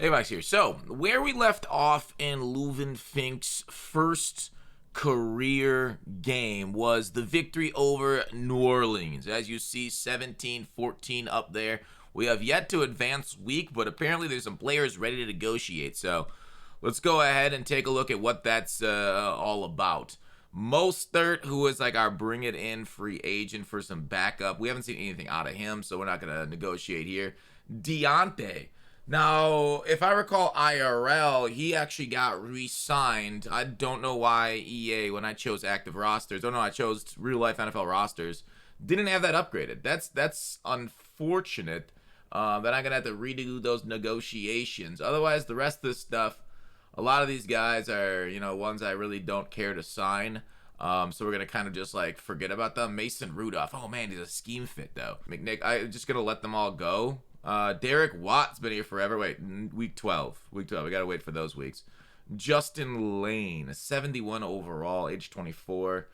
Hey, Max here. So, where we left off in Leuven Fink's first career game was the victory over New Orleans. As you see, 17-14 up there. We have yet to advance week, but apparently there's some players ready to negotiate. So, let's go ahead and take a look at what that's all about. Mostert, who is like our bring it in free agent for some backup. We haven't seen anything out of him, so we're not going to negotiate here. Deontay. Now, if I recall IRL, he actually got re-signed. I don't know why EA, when I chose active rosters, oh no, I chose real-life NFL rosters, didn't have that upgraded. That's unfortunate that I'm going to have to redo those negotiations. Otherwise, the rest of this stuff, a lot of these guys are, ones I really don't care to sign. So we're going to kind of just like forget about them. Mason Rudolph. Oh man, he's a scheme fit though. McNick, I'm just going to let them all go. Derek Watt's been here forever. Wait, week 12. We got to wait for those weeks. Justin Lane, 71 overall, age 24.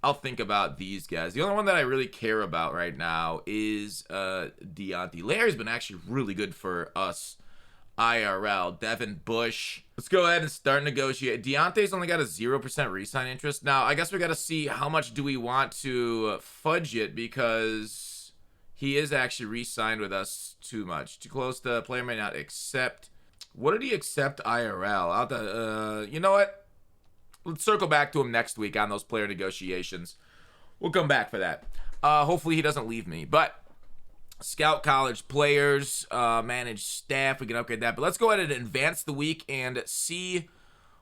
I'll think about these guys. The only one that I really care about right now is Deontay. Larry's been actually really good for us. IRL, Devin Bush. Let's go ahead and start negotiate. Deontay's only got a 0% re-sign interest. Now, I guess we got to see how much do we want to fudge it, because he is actually re-signed with us too much. Too close to player may not accept. What did he accept IRL? You know what? Let's circle back to him next week on those player negotiations. We'll come back for that. Hopefully he doesn't leave me. But scout college players, manage staff, we can upgrade that. But let's go ahead and advance the week and see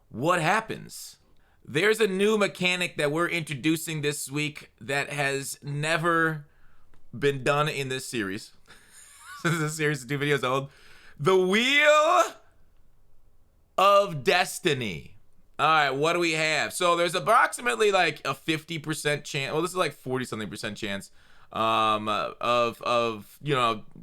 what happens. There's a new mechanic that we're introducing this week that has never been done in this series. This is a series of 2 videos old. The Wheel of Destiny. All right, what do we have? So there's approximately like a 50% chance. Well, this is like 40-something% chance of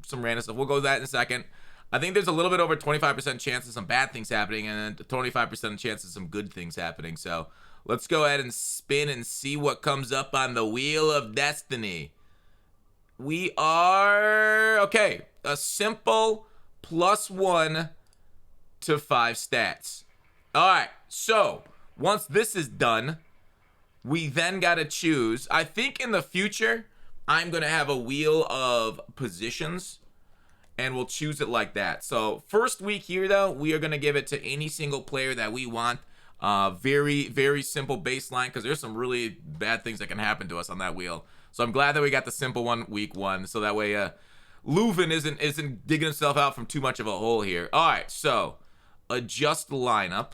some random stuff. We'll go with that in a second. I think there's a little bit over 25% chance of some bad things happening, and then 25% chance of some good things happening. So let's go ahead and spin and see what comes up on the Wheel of Destiny. We are, okay, a simple +1 to 5 stats. All right, so once this is done, we then got to choose. I think in the future, I'm going to have a wheel of positions, and we'll choose it like that. So first week here, though, we are going to give it to any single player that we want. Very, very simple baseline, because there's some really bad things that can happen to us on that wheel. So I'm glad that we got the simple one week 1, so that way Leuven isn't digging himself out from too much of a hole here. All right, so adjust the lineup.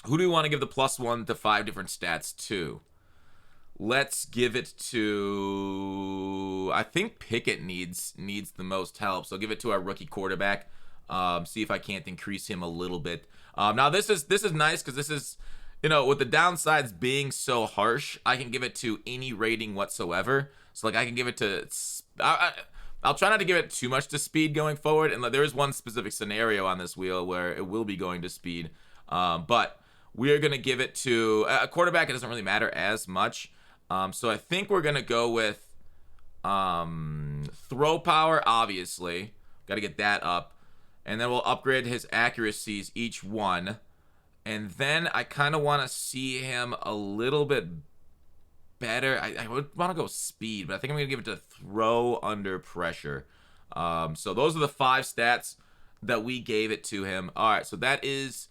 Who do we want to give the +1 to 5 different stats to? Let's give it to, I think Pickett needs the most help, so give it to our rookie quarterback. See if I can't increase him a little bit. Now this is nice, because this is, with the downsides being so harsh, I can give it to any rating whatsoever. So like I can give it to, I'll try not to give it too much to speed going forward. And there is one specific scenario on this wheel where it will be going to speed. But we are going to give it to a quarterback. It doesn't really matter as much. So I think we're going to go with throw power, obviously. Got to get that up. And then we'll upgrade his accuracies each one. And then I kind of want to see him a little bit better. I would want to go speed, but I think I'm going to give it to throw under pressure. So those are the 5 stats that we gave it to him. All right, so that is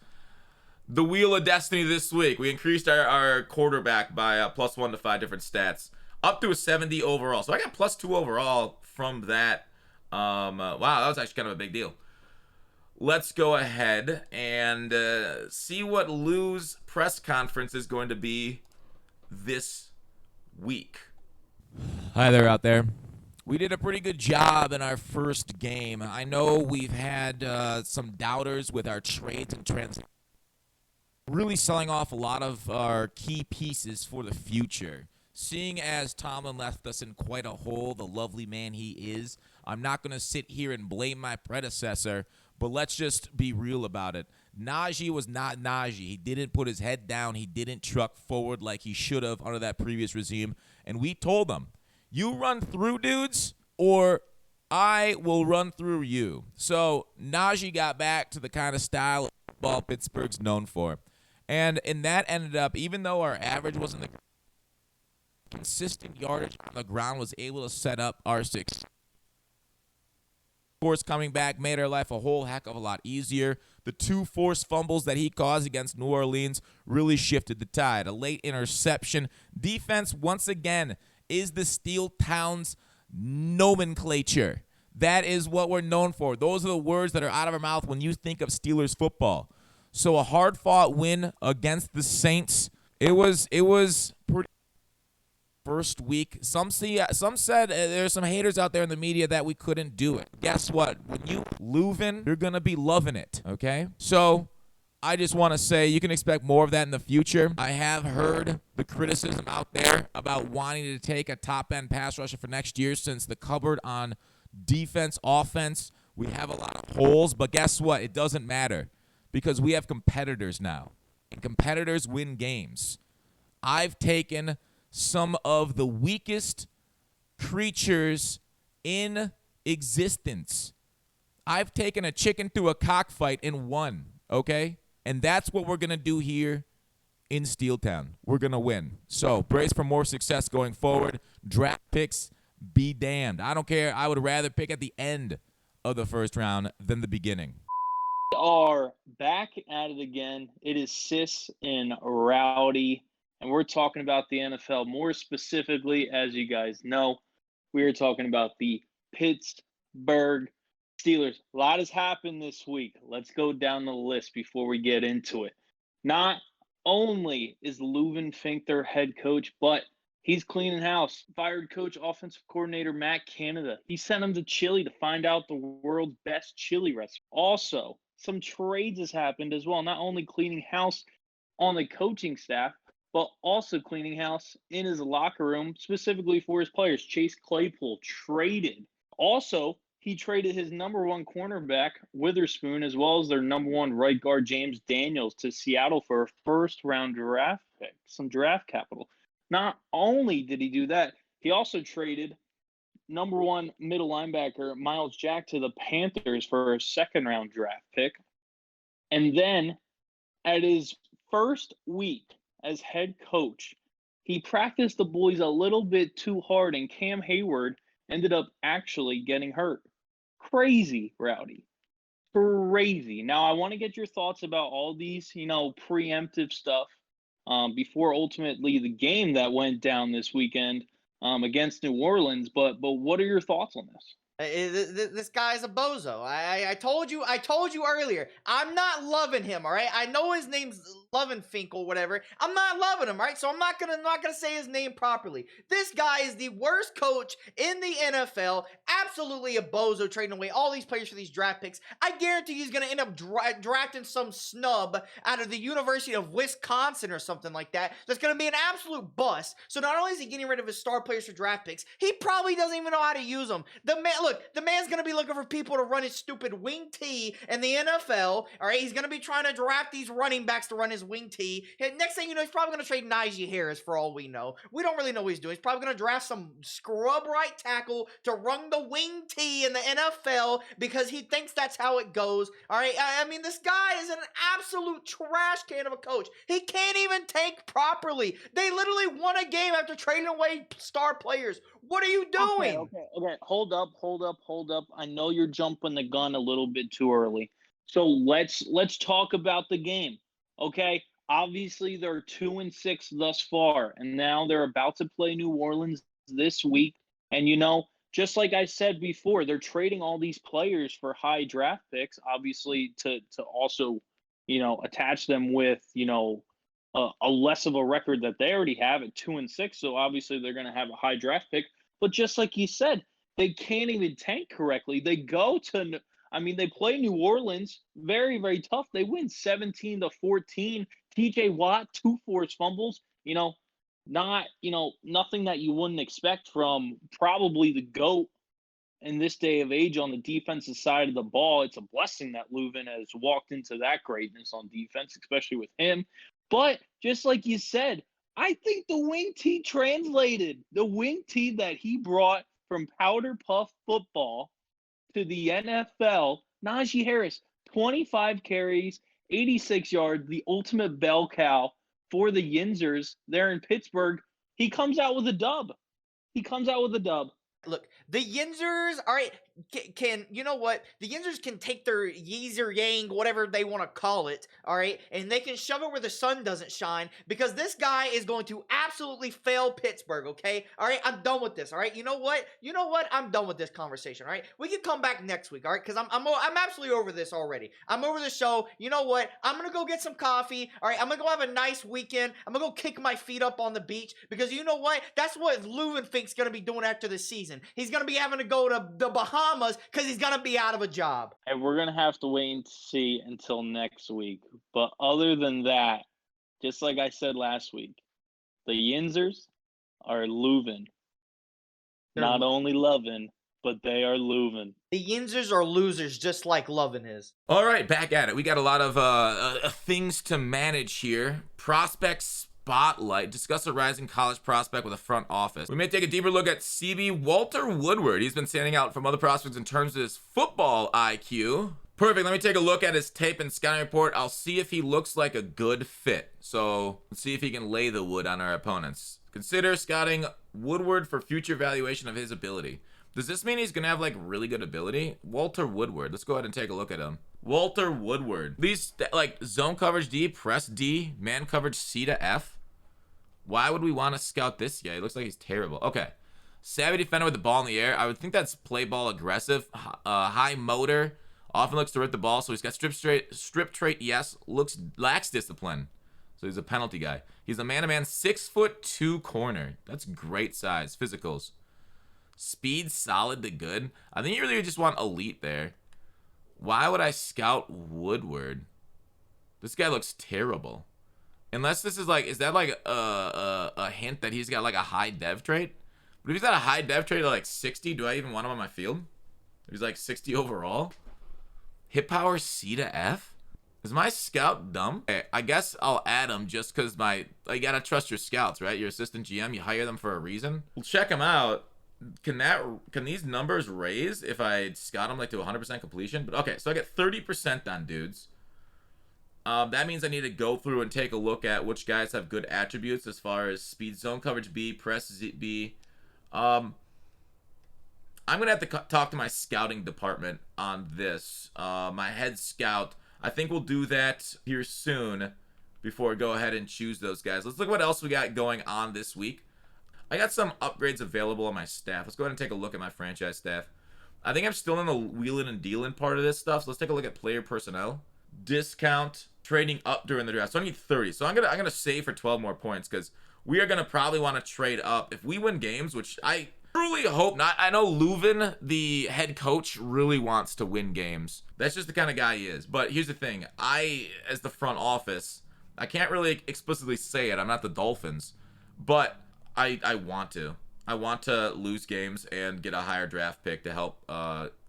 the Wheel of Destiny this week. We increased our quarterback by +1 to 5 different stats, up to a 70 overall. So I got +2 overall from that. Wow, that was actually kind of a big deal. Let's go ahead and see what Lou's press conference is going to be this week. Hi there out there. We did a pretty good job in our first game. I know we've had some doubters with our trades and transactions. Really selling off a lot of our key pieces for the future. Seeing as Tomlin left us in quite a hole, the lovely man he is, I'm not going to sit here and blame my predecessor, but let's just be real about it. Najee was not Najee. He didn't put his head down. He didn't truck forward like he should have under that previous regime. And we told him, you run through dudes or I will run through you. So Najee got back to the kind of style of football Pittsburgh's known for. And that ended up, even though our average wasn't the consistent yardage on the ground, was able to set up our six. Force coming back made our life a whole heck of a lot easier. The 2 forced fumbles that he caused against New Orleans really shifted the tide. A late interception. Defense, once again, is the Steel Town's nomenclature. That is what we're known for. Those are the words that are out of our mouth when you think of Steelers football. So a hard-fought win against the Saints. It was pretty. First week, some said there's some haters out there in the media that we couldn't do it. Guess what? When you Leuven, you're gonna be loving it. Okay, so I just want to say you can expect more of that in the future. I have heard the criticism out there about wanting to take a top-end pass rusher for next year, since the cupboard on defense, offense, we have a lot of holes. But guess what? It doesn't matter, because we have competitors now, and competitors win games. I've taken some of the weakest creatures in existence. I've taken a chicken through a cockfight and won, okay? And that's what we're going to do here in Steeltown. We're going to win. So brace for more success going forward. Draft picks, be damned. I don't care. I would rather pick at the end of the first round than the beginning. We are back at it again. It is Sis and Rowdy. And we're talking about the NFL. More specifically, as you guys know, we are talking about the Pittsburgh Steelers. A lot has happened this week. Let's go down the list before we get into it. Not only is Leuven Fink their head coach, but he's cleaning house. Fired coach, offensive coordinator Matt Canada. He sent him to Chile to find out the world's best chili recipe. Also, some trades has happened as well. Not only cleaning house on the coaching staff, but also cleaning house in his locker room, specifically for his players. Chase Claypool traded. Also, he traded his number 1 cornerback, Witherspoon, as well as their number 1 right guard, James Daniels, to Seattle for a first-round draft pick, some draft capital. Not only did he do that, he also traded number 1 middle linebacker, Miles Jack, to the Panthers for a second-round draft pick. And then, at his first week as head coach, he practiced the boys a little bit too hard, and Cam Hayward ended up actually getting hurt. Crazy, Rowdy. Crazy. Now, I want to get your thoughts about all these, preemptive stuff before ultimately the game that went down this weekend against New Orleans. But what are your thoughts on this? This guy's a bozo. I told you earlier. I'm not loving him. All right. I know his name's Finkel, whatever. I'm not loving him. Right. So I'm not gonna say his name properly. This guy is the worst coach in the NFL. Absolutely a bozo, trading away all these players for these draft picks. I guarantee he's gonna end up drafting some snub out of the University of Wisconsin or something like that. That's gonna be an absolute bust. So not only is he getting rid of his star players for draft picks, he probably doesn't even know how to use them. The man's going to be looking for people to run his stupid wing T in the NFL. All right, he's going to be trying to draft these running backs to run his wing T. And next thing you know, he's probably going to trade Najee Harris for all we know. We don't really know what he's doing. He's probably going to draft some scrub right tackle to run the wing T in the NFL because he thinks that's how it goes. All right, I mean, this guy is an absolute trash can of a coach. He can't even tank properly. They literally won a game after trading away star players. What are you doing? Okay. Hold up. I know you're jumping the gun a little bit too early. So let's talk about the game. Okay? Obviously, they're 2-6 thus far, and now they're about to play New Orleans this week. And just like I said before, they're trading all these players for high draft picks, obviously to also, attach them with, a less of a record that they already have at 2-6. So obviously they're going to have a high draft pick. But just like you said, they can't even tank correctly. They they play New Orleans, very, very tough. They win 17-14. TJ Watt, 2 forced fumbles. Nothing that you wouldn't expect from probably the GOAT in this day of age on the defensive side of the ball. It's a blessing that Leuven has walked into that greatness on defense, especially with him. But just like you said, I think the wing tee translated. The wing tee that he brought from Powder Puff football to the NFL. Najee Harris, 25 carries, 86 yards, the ultimate bell cow for the Yinzers there in Pittsburgh. He comes out with a dub. He comes out with a dub. Look, the Yinzers, all right, can you know what? The Yinzers can take their Yeezer Yang, whatever they want to call it, all right, and they can shove it where the sun doesn't shine because this guy is going to absolutely fail Pittsburgh, okay? All right, I'm done with this, all right? You know what? I'm done with this conversation, all right? We can come back next week, all right? Because I'm absolutely over this already. I'm over the show. You know what? I'm going to go get some coffee, all right? I'm going to go have a nice weekend. I'm going to go kick my feet up on the beach because you know what? That's what Leuvenfink's going to be doing after this season. He's going to be having to go to the Bahamas because he's going to be out of a job. And we're going to have to wait and see until next week. But other than that, just like I said last week, the Yinzers are Leuven. Not only loving, but they are Leuven. The Yinzers are losers just like Lovin is. All right, back at it. We got a lot of things to manage here. Prospects Spotlight, discuss a rising college prospect with a front office. We may take a deeper look at CB Walter Woodward. He's been standing out from other prospects in terms of his football IQ. Perfect. Let me take a look at his tape and scouting report. I'll see if he looks like a good fit. So let's see if he can lay the wood on our opponents. Consider scouting Woodward for future evaluation of his ability. Does this mean he's going to have, like, really good ability? Walter Woodward. Let's go ahead and take a look at him. Walter Woodward. These, like, zone coverage D, press D, man coverage C to F. Why would we want to scout this guy? He looks like he's terrible. Okay. Savvy defender with the ball in the air. I would think that's play ball aggressive. High motor. Often looks to rip the ball. So he's got strip trait, yes. Lacks discipline. So he's a penalty guy. He's a man-to-man 6'2" corner. That's great size. Physicals. Speed, solid to good. I think you really just want elite there. Why would I scout Woodward? This guy looks terrible. Unless this is like, is that like a hint that he's got like a high dev trait? But if he's got a high dev trait of like 60, do I even want him on my field? He's like 60 overall. Hit power C to F? Is my scout dumb? Okay, I guess I'll add him just because you gotta trust your scouts, right? Your assistant GM, you hire them for a reason. We'll check them out. Can these numbers raise if I scout them like to 100% completion? But okay, so I get 30% on dudes. That means I need to go through and take a look at which guys have good attributes as far as speed, zone coverage B, press B. I'm going to have to talk to my scouting department on this. My head scout. I think we'll do that here soon before we go ahead and choose those guys. Let's look what else we got going on this week. I got some upgrades available on my staff. Let's go ahead and take a look at my franchise staff. I think I'm still in the wheeling and dealing part of this stuff. So let's take a look at player personnel. Discount. Trading up during the draft. So I need 30. So I'm gonna save for 12 more points because we are gonna probably want to trade up if we win games, which I truly hope not. I know Leuven, the head coach, really wants to win games. That's just the kind of guy he is. But here's the thing. As the front office, I can't really explicitly say it. I'm not the Dolphins, but I want to. I want to lose games and get a higher draft pick to help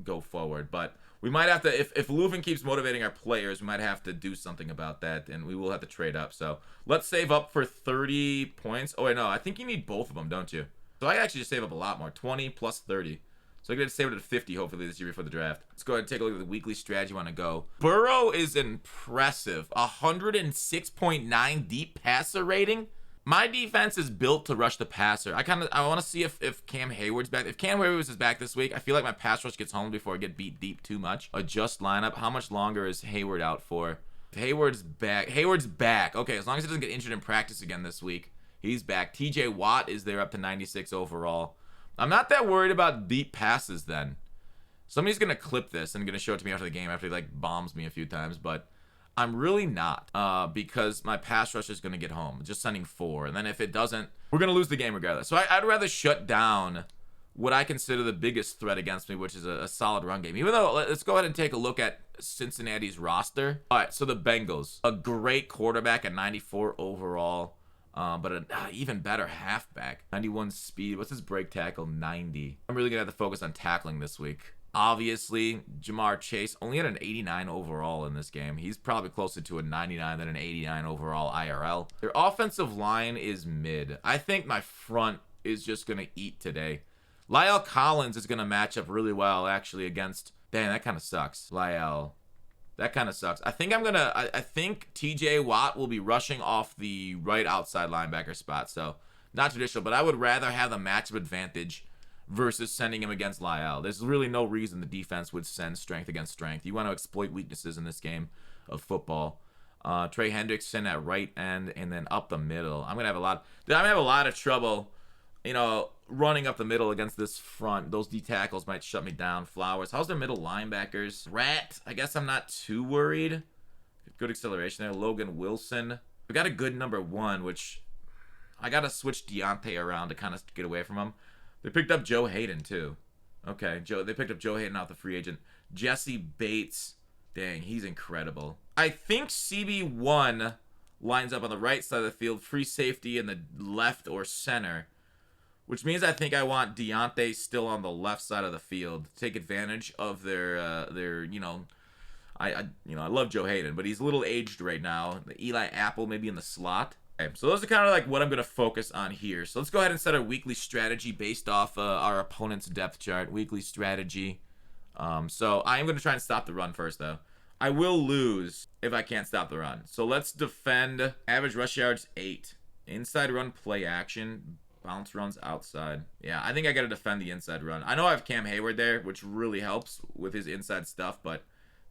go forward. But we might have to, if Leuven keeps motivating our players, we might have to do something about that, and we will have to trade up. So let's save up for 30 points. Oh, wait, no, I think you need both of them, don't you? So I actually just save up a lot more, 20 plus 30. So I get to save it at 50, hopefully, this year before the draft. Let's go ahead and take a look at the weekly strategy you want to go. Burrow is impressive. 106.9 deep passer rating. My defense is built to rush the passer. I want to see if Cam Hayward's back. If Cam Hayward is back this week, I feel like my pass rush gets home before I get beat deep too much. Adjust lineup. How much longer is Hayward out for? If Hayward's back. Okay, as long as he doesn't get injured in practice again this week, he's back. TJ Watt is there up to 96 overall. I'm not that worried about deep passes then. Somebody's going to clip this and going to show it to me after the game after he like bombs me a few times, but I'm really not because my pass rush is going to get home. Just sending 4. And then if it doesn't, we're going to lose the game regardless. So I'd rather shut down what I consider the biggest threat against me, which is a solid run game. Even though, let's go ahead and take a look at Cincinnati's roster. All right, so the Bengals, a great quarterback at 94 overall, but an even better halfback. 91 speed. What's his break tackle? 90. I'm really going to have to focus on tackling this week. Obviously, Jamar Chase only had an 89 overall in this game. He's probably closer to a 99 than an 89 overall IRL. Their offensive line is mid. I think my front is just going to eat today. Lyle Collins is going to match up really well, actually, against Dang, that kind of sucks. Lyle. That kind of sucks. I think I think TJ Watt will be rushing off the right outside linebacker spot. So, not traditional, but I would rather have the matchup advantage versus sending him against Lyle. There's really no reason the defense would send strength against strength. You want to exploit weaknesses in this game of football. Trey Hendrickson at right end and then up the middle. I'm gonna have a lot of trouble, running up the middle against this front. Those D tackles might shut me down. Flowers. How's their middle linebackers? Rat. I guess I'm not too worried. Good acceleration there. Logan Wilson. We got a good number 1, which I gotta switch Deontay around to kind of get away from him. They picked up Joe Hayden too. Okay, they picked up Joe Hayden off the free agent. Jesse Bates. Dang, he's incredible. I think CB1 lines up on the right side of the field, free safety in the left or center, which means I think I want Deontay still on the left side of the field to take advantage of their I love Joe Hayden, but he's a little aged right now. The Eli Apple maybe in the slot. Okay, so those are kind of like what I'm going to focus on here. So let's go ahead and set our weekly strategy based off our opponent's depth chart. Weekly strategy. So I am going to try and stop the run first, though. I will lose if I can't stop the run. So let's defend. Average rush yards 8. Inside run play action. Bounce runs outside. Yeah, I think I got to defend the inside run. I know I have Cam Hayward there, which really helps with his inside stuff, but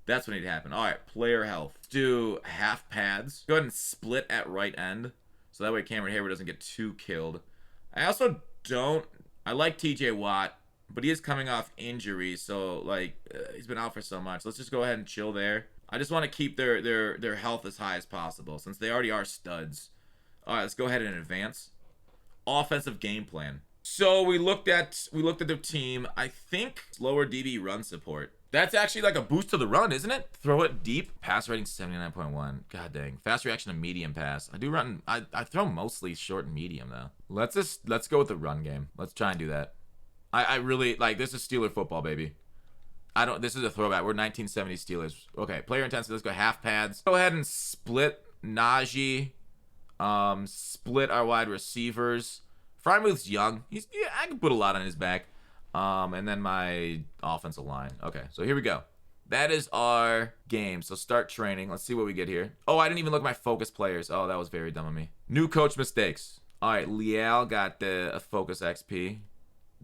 that's what needs to happen. All right, player health. Let's do half pads. Go ahead and split at right end. So that way Cameron Hayward doesn't get too killed. I also I like TJ Watt, but he is coming off injury, so he's been out for so much. Let's just go ahead and chill there. I just want to keep their health as high as possible since they already are studs. All right, let's go ahead and advance. Offensive game plan. So we looked at their team. I think slower DB run support. That's actually like a boost to the run, isn't it? Throw it deep. Pass rating 79.1. God dang. Fast reaction to medium pass. I throw mostly short and medium though. Let's go with the run game. Let's try and do that. I really this is Steeler football, baby. This is a throwback. We're 1970s Steelers. Okay, player intensity. Let's go half pads. Go ahead and split Najee. Split our wide receivers. Frymuth's young. I can put a lot on his back. And then my offensive line. Okay, so here we go. That is our game. So start training. Let's see what we get here. Oh, I didn't even look at my focus players. Oh, that was very dumb of me. New coach mistakes. All right, Leal got a focus XP.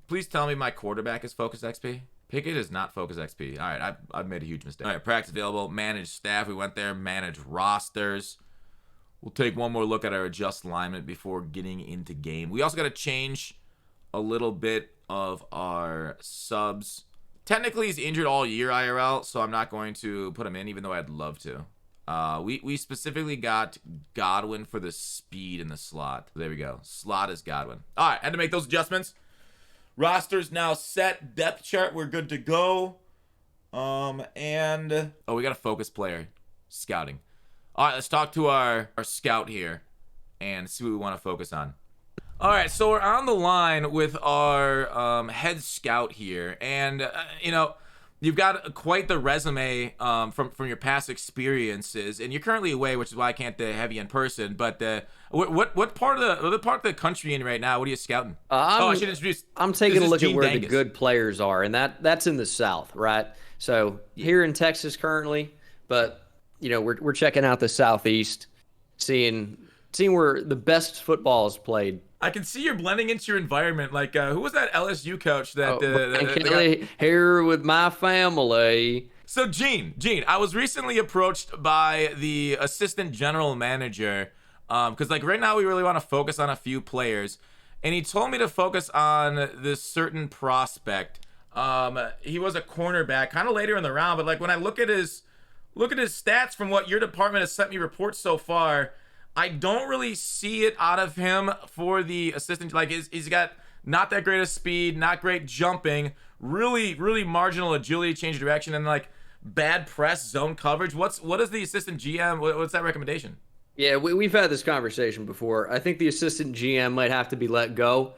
Please tell me my quarterback is focus XP. Pickett is not focus XP. All right, I've made a huge mistake. All right, practice available. Manage staff. We went there. Manage rosters. We'll take one more look at our adjust alignment before getting into game. We also got to change a little bit of our subs. Technically, he's injured all year IRL, so I'm not going to put him in, even though I'd love to. We specifically got Godwin for the speed in the slot. There we go. Slot is Godwin. All right, had to make those adjustments. Roster's now set. Depth chart, we're good to go. We got a focus player. Scouting. All right, let's talk to our scout here and see what we want to focus on. All right, so we're on the line with our head scout here, and you've got quite the resume from your past experiences, and you're currently away, which is why I can't have you in person. But what part of the country are you in right now? What are you scouting? I should introduce. I'm taking a look Gene at where Dangus. the good players are, and that's in the South, right? So here in Texas currently, but we're checking out the Southeast, seeing where the best football is played. I can see you're blending into your environment. Like, who was that LSU coach that? Here with my family. So Gene, I was recently approached by the assistant general manager, because right now we really want to focus on a few players, and he told me to focus on this certain prospect. He was a cornerback, kind of later in the round, but when I look at his stats from what your department has sent me reports so far, I don't really see it out of him for the assistant. He's got not that great of speed, not great jumping, really, really marginal agility, change of direction, and bad press zone coverage. What is the assistant GM? What's that recommendation? Yeah, we've had this conversation before. I think the assistant GM might have to be let go.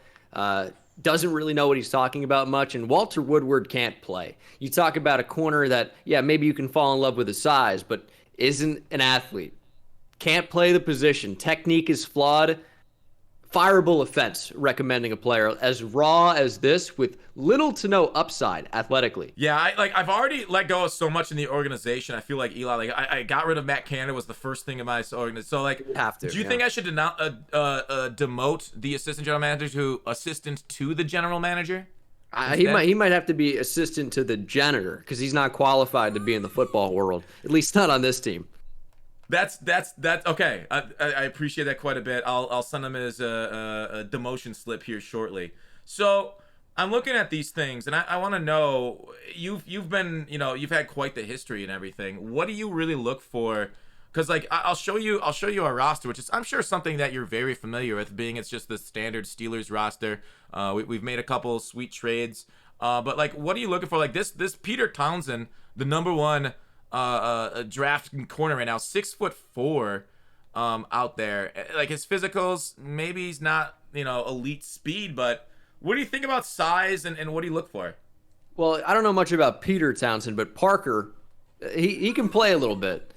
Doesn't really know what he's talking about much, and Walter Woodward can't play. You talk about a corner that, maybe you can fall in love with his size, but isn't an athlete. Can't play the position. Technique is flawed. fireable offense recommending a player as raw as this with little to no upside athletically. Yeah, I've already let go of so much in the organization. I feel like Eli, I got rid of Matt Canada was the first thing in my organization. So do you think I should demote the assistant general manager to assistant to the general manager? He might have to be assistant to the janitor because he's not qualified to be in the football world, at least not on this team. That's okay. I appreciate that quite a bit. I'll send him as a demotion slip here shortly. So I'm looking at these things, and I want to know, you've been, you've had quite the history and everything. What do you really look for? Because I'll show you our roster, which is I'm sure something that you're very familiar with, being it's just the standard Steelers roster. We've made a couple sweet trades, but what are you looking for? Like this Peter Townsend, the number one draft corner right now, 6'4", out there. Like his physicals, maybe he's not elite speed, but what do you think about size and what do you look for? Well, I don't know much about Peter Townsend, but Parker, he can play a little bit.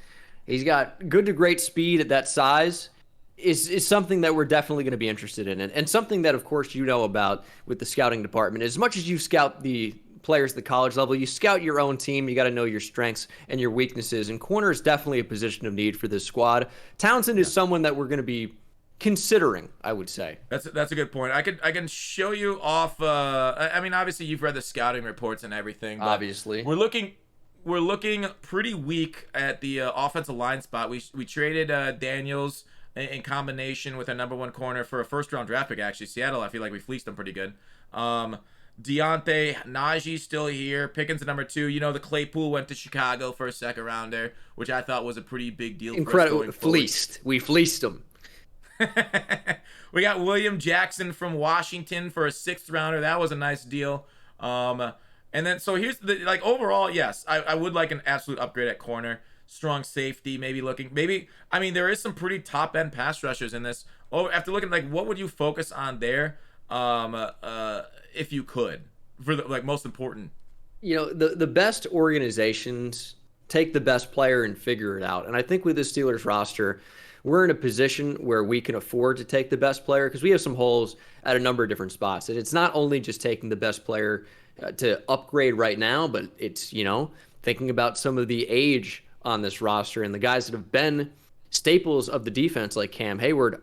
He's got good to great speed at that size. Is something that we're definitely going to be interested in, and something that, of course, about with the scouting department. As much as you scout the players at the college level, you scout your own team. You got to know your strengths and your weaknesses, and corner is definitely a position of need for this squad. Townsend is someone that we're going to be considering, I would say. That's a good point. I can show you off. I mean, obviously you've read the scouting reports and everything. But obviously, we're looking pretty weak at the offensive line spot. We traded Daniels in combination with a number one corner for a first-round draft pick, actually. Seattle, I feel like we fleeced them pretty good. Deontay, Najee's still here. Pickens at number 2. The Claypool went to Chicago for a second rounder, which I thought was a pretty big deal. Incredible. Fleeced. We fleeced them. We got William Jackson from Washington for a 6th rounder. That was a nice deal. And then, so here's the, overall, yes, I would like an absolute upgrade at corner. Strong safety, I mean, there is some pretty top end pass rushers in this. After looking, what would you focus on there, if you could, for the most important? The best organizations take the best player and figure it out. And I think with the Steelers roster, we're in a position where we can afford to take the best player because we have some holes at a number of different spots. And it's not only just taking the best player to upgrade right now, but it's, thinking about some of the age on this roster and the guys that have been staples of the defense like Cam Hayward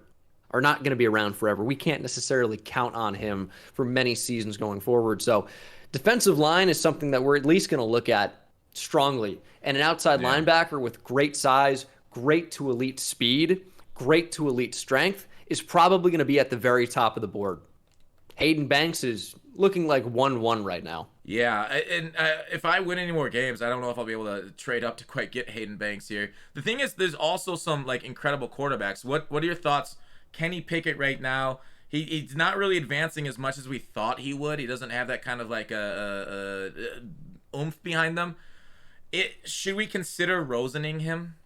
are not going to be around forever. We can't necessarily count on him for many seasons going forward. So defensive line is something that we're at least going to look at strongly. And an outside linebacker with great size, great to elite speed, great to elite strength is probably going to be at the very top of the board. Hayden Banks is looking like 1-1 right now. Yeah, and if I win any more games, I don't know if I'll be able to trade up to quite get Hayden Banks here. The thing is, there's also some incredible quarterbacks. What are your thoughts? Kenny Pickett right now, he's not really advancing as much as we thought he would. He doesn't have that kind of oomph behind them. Should we consider Rosening him?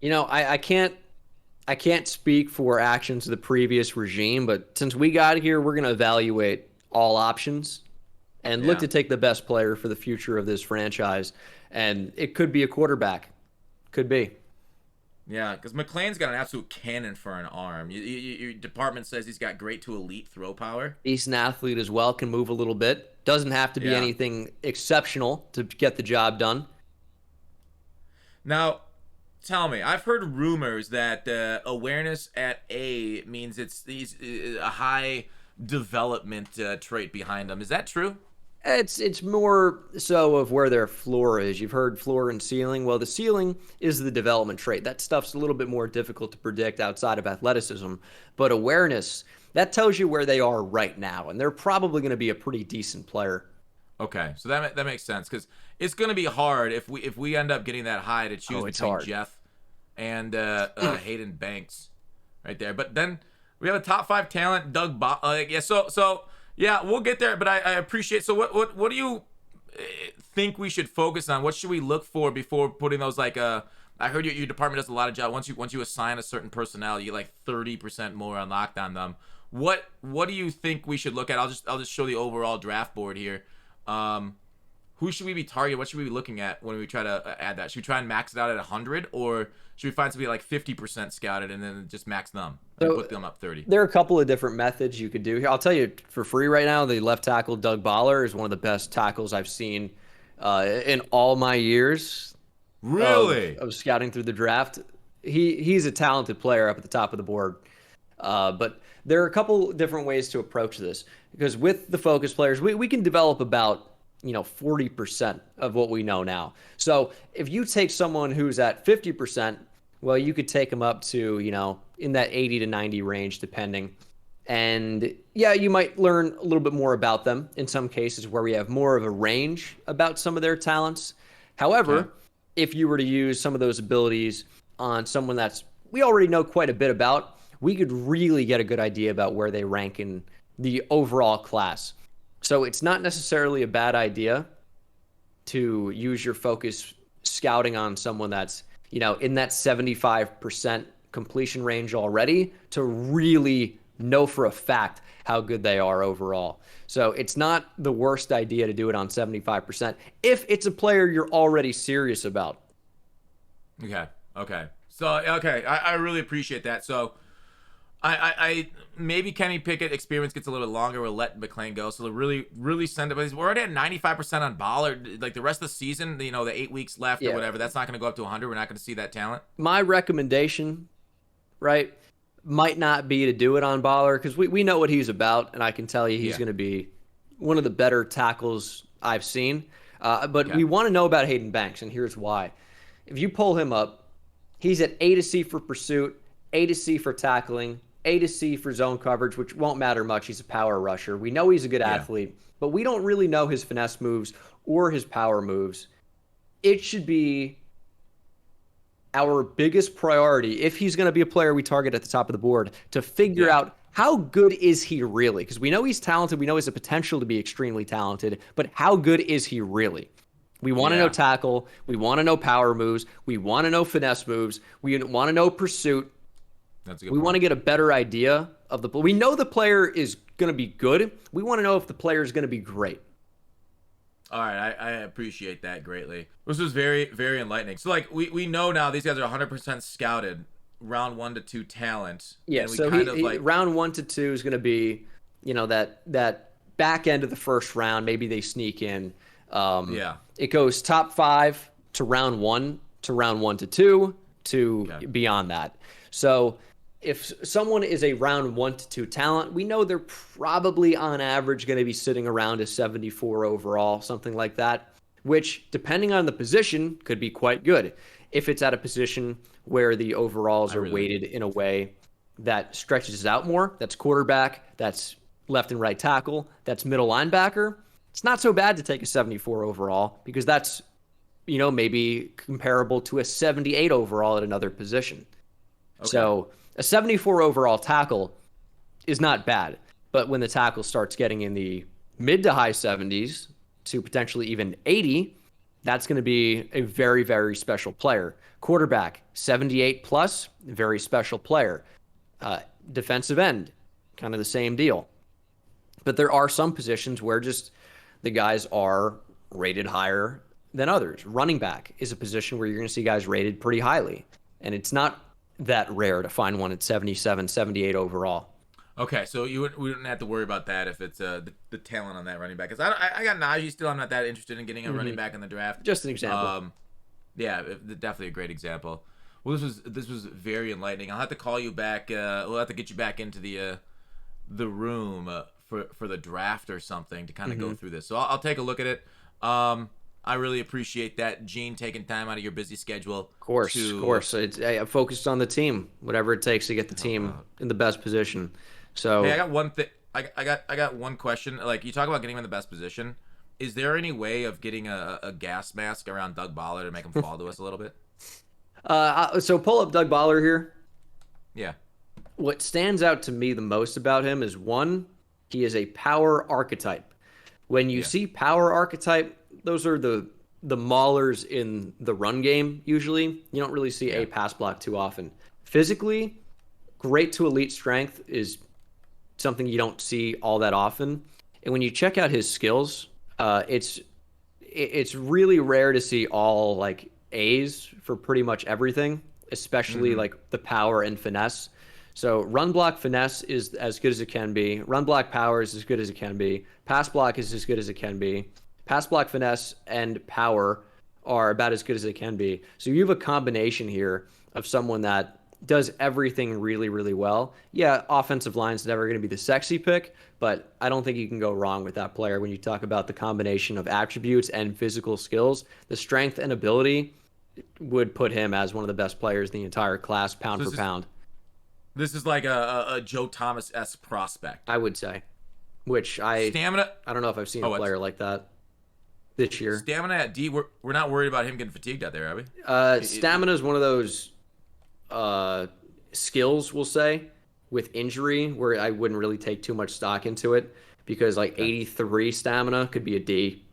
I can't speak for actions of the previous regime, but since we got here, we're going to evaluate all options and look to take the best player for the future of this franchise. And it could be a quarterback. Could be. Yeah, because McLean's got an absolute cannon for an arm. Your department says he's got great to elite throw power. He's an athlete as well, can move a little bit. Doesn't have to be anything exceptional to get the job done. Now, tell me, I've heard rumors that awareness at A means he's a high development trait behind him. Is that true? It's more so of where their floor is. You've heard floor and ceiling. Well, the ceiling is the development trait. That stuff's a little bit more difficult to predict outside of athleticism. But awareness, that tells you where they are right now, and they're probably going to be a pretty decent player. Okay, so that makes sense because it's going to be hard if we end up getting that high to choose between Jeff and Hayden Banks right there. But then we have a top 5 talent, Doug. Yeah, we'll get there. But I appreciate. So what do you think we should focus on? What should we look for before putting those I heard your department does a lot of job. Once you assign a certain personnel, you get 30% more unlocked on them. What do you think we should look at? I'll just show the overall draft board here. Who should we be targeting? What should we be looking at when we try to add that? Should we try and max it out at 100, or should we find somebody 50% scouted and then just max them? and So put them up 30? there are a couple of different methods you could do here. I'll tell you for free right now, the left tackle Doug Baller is one of the best tackles I've seen in all my years Really? of scouting through the draft. He's a talented player up at the top of the board. But there are a couple different ways to approach this, because with the focus players, we can develop about 40% of what we know now. So if you take someone who's at 50%, well, you could take them up to in that 80 to 90 range, depending. And yeah, you might learn a little bit more about them in some cases where we have more of a range about some of their talents. However, if you were to use some of those abilities on someone that's we already know quite a bit about, we could really get a good idea about where they rank in the overall class. So it's not necessarily a bad idea to use your focus scouting on someone that's in that 75% completion range already to really know for a fact how good they are overall. So it's not the worst idea to do it on 75% if it's a player you're already serious about. Okay. So, I really appreciate that. So, I maybe Kenny Pickett experience gets a little bit longer. We'll let McClain go. So, really send it. But we're already at 95% on Baller. Like the rest of the season, the 8 weeks left or whatever, that's not going to go up to 100. We're not going to see that talent. My recommendation, right, might not be to do it on Baller, because we know what he's about, and I can tell you he's going to be one of the better tackles I've seen. But we want to know about Hayden Banks, and here's why. If you pull him up, he's at A to C for pursuit, A to C for tackling, A to C for zone coverage, which won't matter much. He's a power rusher. We know he's a good athlete, but we don't really know his finesse moves or his power moves. It should be our biggest priority, if he's going to be a player we target at the top of the board, to figure out how good is he really? Because we know he's talented. We know he has a potential to be extremely talented, but how good is he really? We want to know tackle. We want to know power moves. We want to know finesse moves. We want to know pursuit. That's a good We want to get a better idea of the. We know the player is going to be good. We want to know if the player is going to be great. All right, I appreciate that greatly. This was very, very enlightening. So, like, we know now these guys are 100% scouted, round 1 to 2 talent. Yeah, and we so round 1 to 2 is going to be, that back end of the first round. Maybe they sneak in. It goes top 5 to round 1 to round 1 to 2 to beyond that. So if someone is a round 1 to 2 talent, we know they're probably on average going to be sitting around a 74 overall, something like that, which depending on the position could be quite good. If it's at a position where the overalls are weighted in a way that stretches it out more, that's quarterback, that's left and right tackle, that's middle linebacker, it's not so bad to take a 74 overall, because that's, maybe comparable to a 78 overall at another position. Okay. So a 74 overall tackle is not bad, but when the tackle starts getting in the mid to high 70s to potentially even 80, that's going to be a very, very special player. Quarterback, 78 plus, very special player. Defensive end, kind of the same deal. But there are some positions where just the guys are rated higher than others. Running back is a position where you're going to see guys rated pretty highly, and it's not that rare to find one at 77, 78 overall. Okay, so we wouldn't have to worry about that if it's the talent on that running back. Because I got Najee still. I'm not that interested in getting a running back in the draft. Just an example. Definitely a great example. Well, this was very enlightening. I'll have to call you back. We'll have to get you back into the room for the draft or something to kind of go through this. So I'll take a look at it. I really appreciate that, Gene, taking time out of your busy schedule. Of course. I'm focused on the team, whatever it takes to get the team in the best position. So hey, I got one thing. I got one question. Like, you talk about getting him in the best position. Is there any way of getting a gas mask around Doug Baller to make him fall to us a little bit? So pull up Doug Baller here. Yeah. What stands out to me the most about him is, one, he is a power archetype. When you see power archetype, those are the maulers in the run game usually. You don't really see a pass block too often. Physically, great to elite strength is something you don't see all that often. And when you check out his skills, it's really rare to see all like A's for pretty much everything, especially like the power and finesse. So run block finesse is as good as it can be. Run block power is as good as it can be. Pass block is as good as it can be. Pass block finesse and power are about as good as they can be. So you have a combination here of someone that does everything really, really well. Yeah, offensive line's never going to be the sexy pick, but I don't think you can go wrong with that player when you talk about the combination of attributes and physical skills. The strength and ability would put him as one of the best players in the entire class, pound for pound. This is like a Joe Thomas-esque prospect, I would say. Which I don't know if I've seen a player like that this year. Stamina at D, we're not worried about him getting fatigued out there, are we? Stamina is one of those skills, we'll say, with injury where I wouldn't really take too much stock into it, because like 83 stamina could be a D,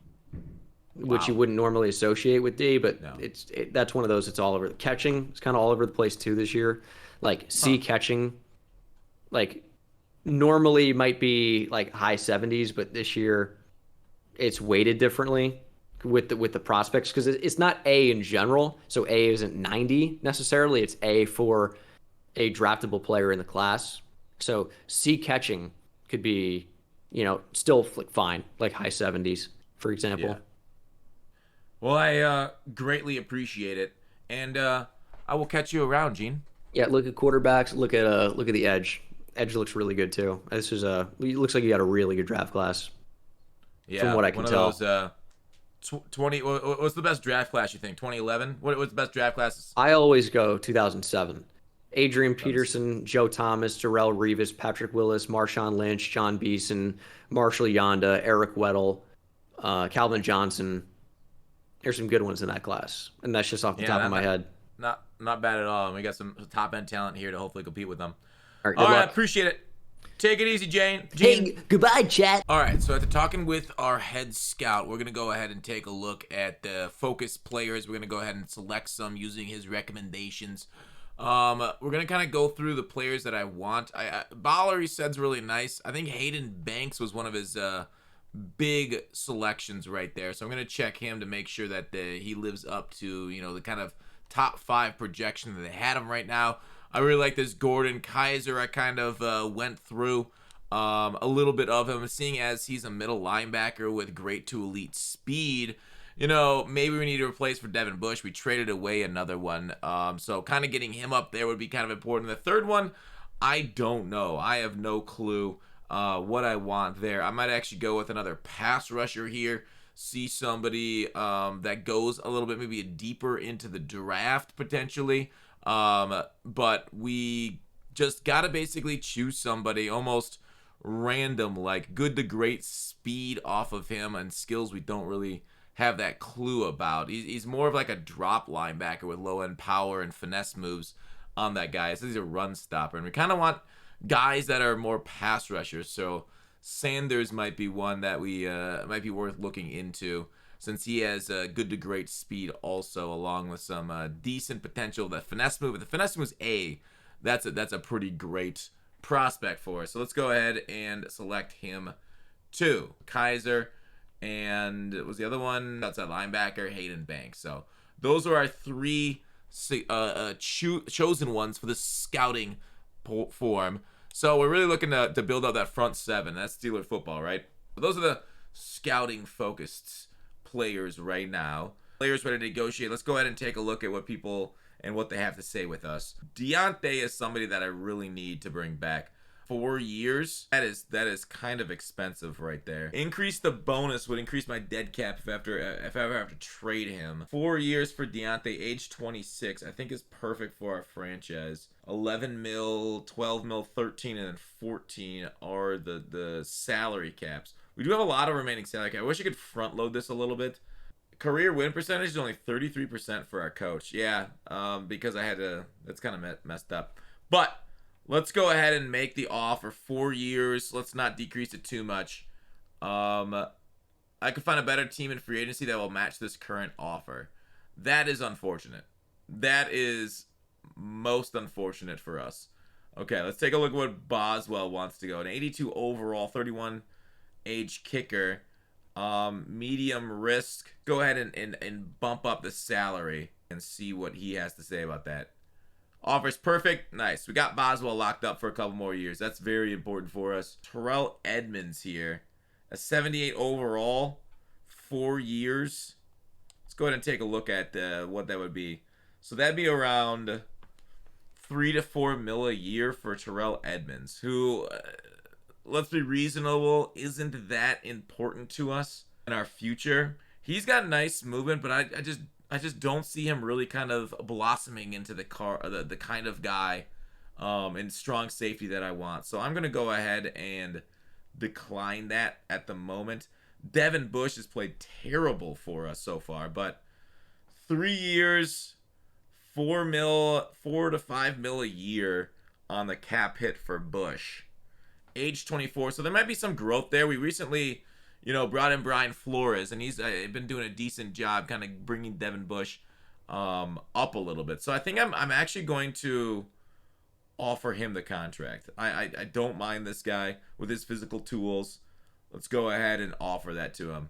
which you wouldn't normally associate with D, but that's one of those. It's all over. Catching is kind of all over the place too this year. Like C catching, like normally might be like high 70s, but this year it's weighted differently with the prospects, because it's not A in general. So A isn't 90 necessarily. It's A for a draftable player in the class. So C catching could be, still fine, like high 70s, for example. Yeah. Well, I greatly appreciate it, and I will catch you around, Gene. Yeah, look at quarterbacks. Look at the edge. Edge looks really good too. It looks like you got a really good draft class. Yeah, from what I can tell. Those, 20. What's the best draft class you think? 2011. What's the best draft class? I always go 2007. Adrian Peterson, Joe Thomas, Darrell Revis, Patrick Willis, Marshawn Lynch, John Beeson, Marshall Yonda, Eric Weddle, Calvin Johnson. There's some good ones in that class, and that's just off the top of my head. Not bad at all. And we got some top end talent here to hopefully compete with them. All right, I appreciate it. Take it easy, Gene. Hey, goodbye, chat. All right, so after talking with our head scout, we're going to go ahead and take a look at the focus players. We're going to go ahead and select some using his recommendations. We're going to kind of go through the players that I want. Baller, he said's really nice. I think Hayden Banks was one of his big selections right there. So I'm going to check him to make sure that he lives up to, the kind of top 5 projection that they had him right now. I really like this Gordon Kaiser. I kind of went through a little bit of him, seeing as he's a middle linebacker with great to elite speed. Maybe we need to replace for Devin Bush. We traded away another one. So kind of getting him up there would be kind of important. The third one, I don't know. I have no clue what I want there. I might actually go with another pass rusher here. See somebody that goes a little bit maybe deeper into the draft potentially. But we just got to basically choose somebody almost random, like good to great speed off of him and skills we don't really have that clue about. He's more of like a drop linebacker with low end power and finesse moves on that guy. So he's a run stopper, and we kind of want guys that are more pass rushers. So Sanders might be one that we might be worth looking into, since he has good to great speed also, along with some decent potential. The finesse move, the finesse move is A. That's a pretty great prospect for us. So let's go ahead and select him too. Kaiser, and was the other one outside linebacker, Hayden Banks. So those are our 3 chosen ones for the scouting form. So we're really looking to build up that front 7. That's Steeler football, right? But those are the scouting focused players right now. Players ready to negotiate. Let's go ahead and take a look at what people and what they have to say with us. Deontay is somebody that I really need to bring back. 4 years, that is kind of expensive right there. Increase the bonus would increase my dead cap if I ever have to trade him. 4 years for Deontay, age 26, I think is perfect for our franchise. 11 mil, 12 mil, 13, and then 14 are the salary caps. We do have a lot of remaining salary cap. I wish I could front load this a little bit. Career win percentage is only 33% for our coach. Yeah, because that's kind of messed up. But let's go ahead and make the offer. 4 years. Let's not decrease it too much. I could find a better team in free agency that will match this current offer. That is unfortunate. That is most unfortunate for us. Okay, let's take a look at what Boswell wants to go. An 82 overall, 31 age kicker. Medium risk. Go ahead and bump up the salary and see what he has to say about that. Offers perfect. Nice. We got Boswell locked up for a couple more years. That's very important for us. Terrell Edmonds here. A 78 overall. 4 years. Let's go ahead and take a look at what that would be. So that'd be around 3 to 4 mil a year for Terrell Edmonds, who, let's be reasonable, isn't that important to us in our future. He's got nice movement, but I just don't see him really kind of blossoming into the kind of guy and strong safety that I want. So I'm going to go ahead and decline that at the moment. Devin Bush has played terrible for us so far, but 3 years, 4 to 5 mil a year on the cap hit for Bush. Age 24, so there might be some growth there. We recently, brought in Brian Flores, and he's been doing a decent job kind of bringing Devin Bush up a little bit. So I think I'm actually going to offer him the contract. I don't mind this guy with his physical tools. Let's go ahead and offer that to him.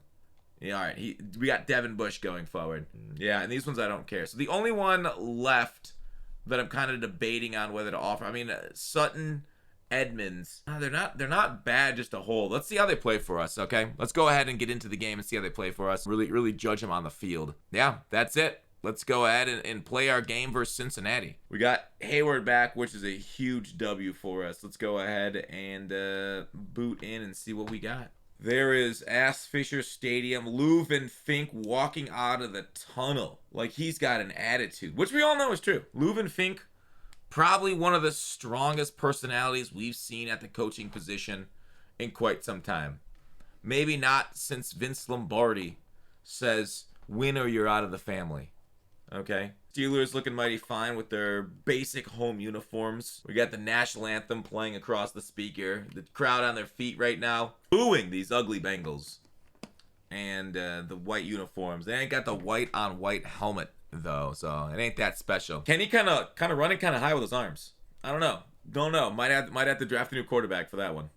Yeah, all right. We got Devin Bush going forward. Yeah, and these ones I don't care. So the only one left that I'm kind of debating on whether to offer. I mean, Sutton, Edmonds. They're not bad just a hold. Let's see how they play for us, okay? Let's go ahead and get into the game and see how they play for us. Really judge them on the field. Yeah, that's it. Let's go ahead and play our game versus Cincinnati. We got Hayward back, which is a huge W for us. Let's go ahead and boot in and see what we got. There is Ass Fisher Stadium. Leuven Fink walking out of the tunnel like he's got an attitude, which we all know is true. Leuven Fink, probably one of the strongest personalities we've seen at the coaching position in quite some time. Maybe not since Vince Lombardi says, win or you're out of the family. Okay. Steelers looking mighty fine with their basic home uniforms. We got the national anthem playing across the speaker. The crowd on their feet right now, booing these ugly Bengals. And the white uniforms. They ain't got the white on white helmet though, so it ain't that special. Can he kind of running kind of high with his arms? I don't know. Don't know. Might have to draft a new quarterback for that one.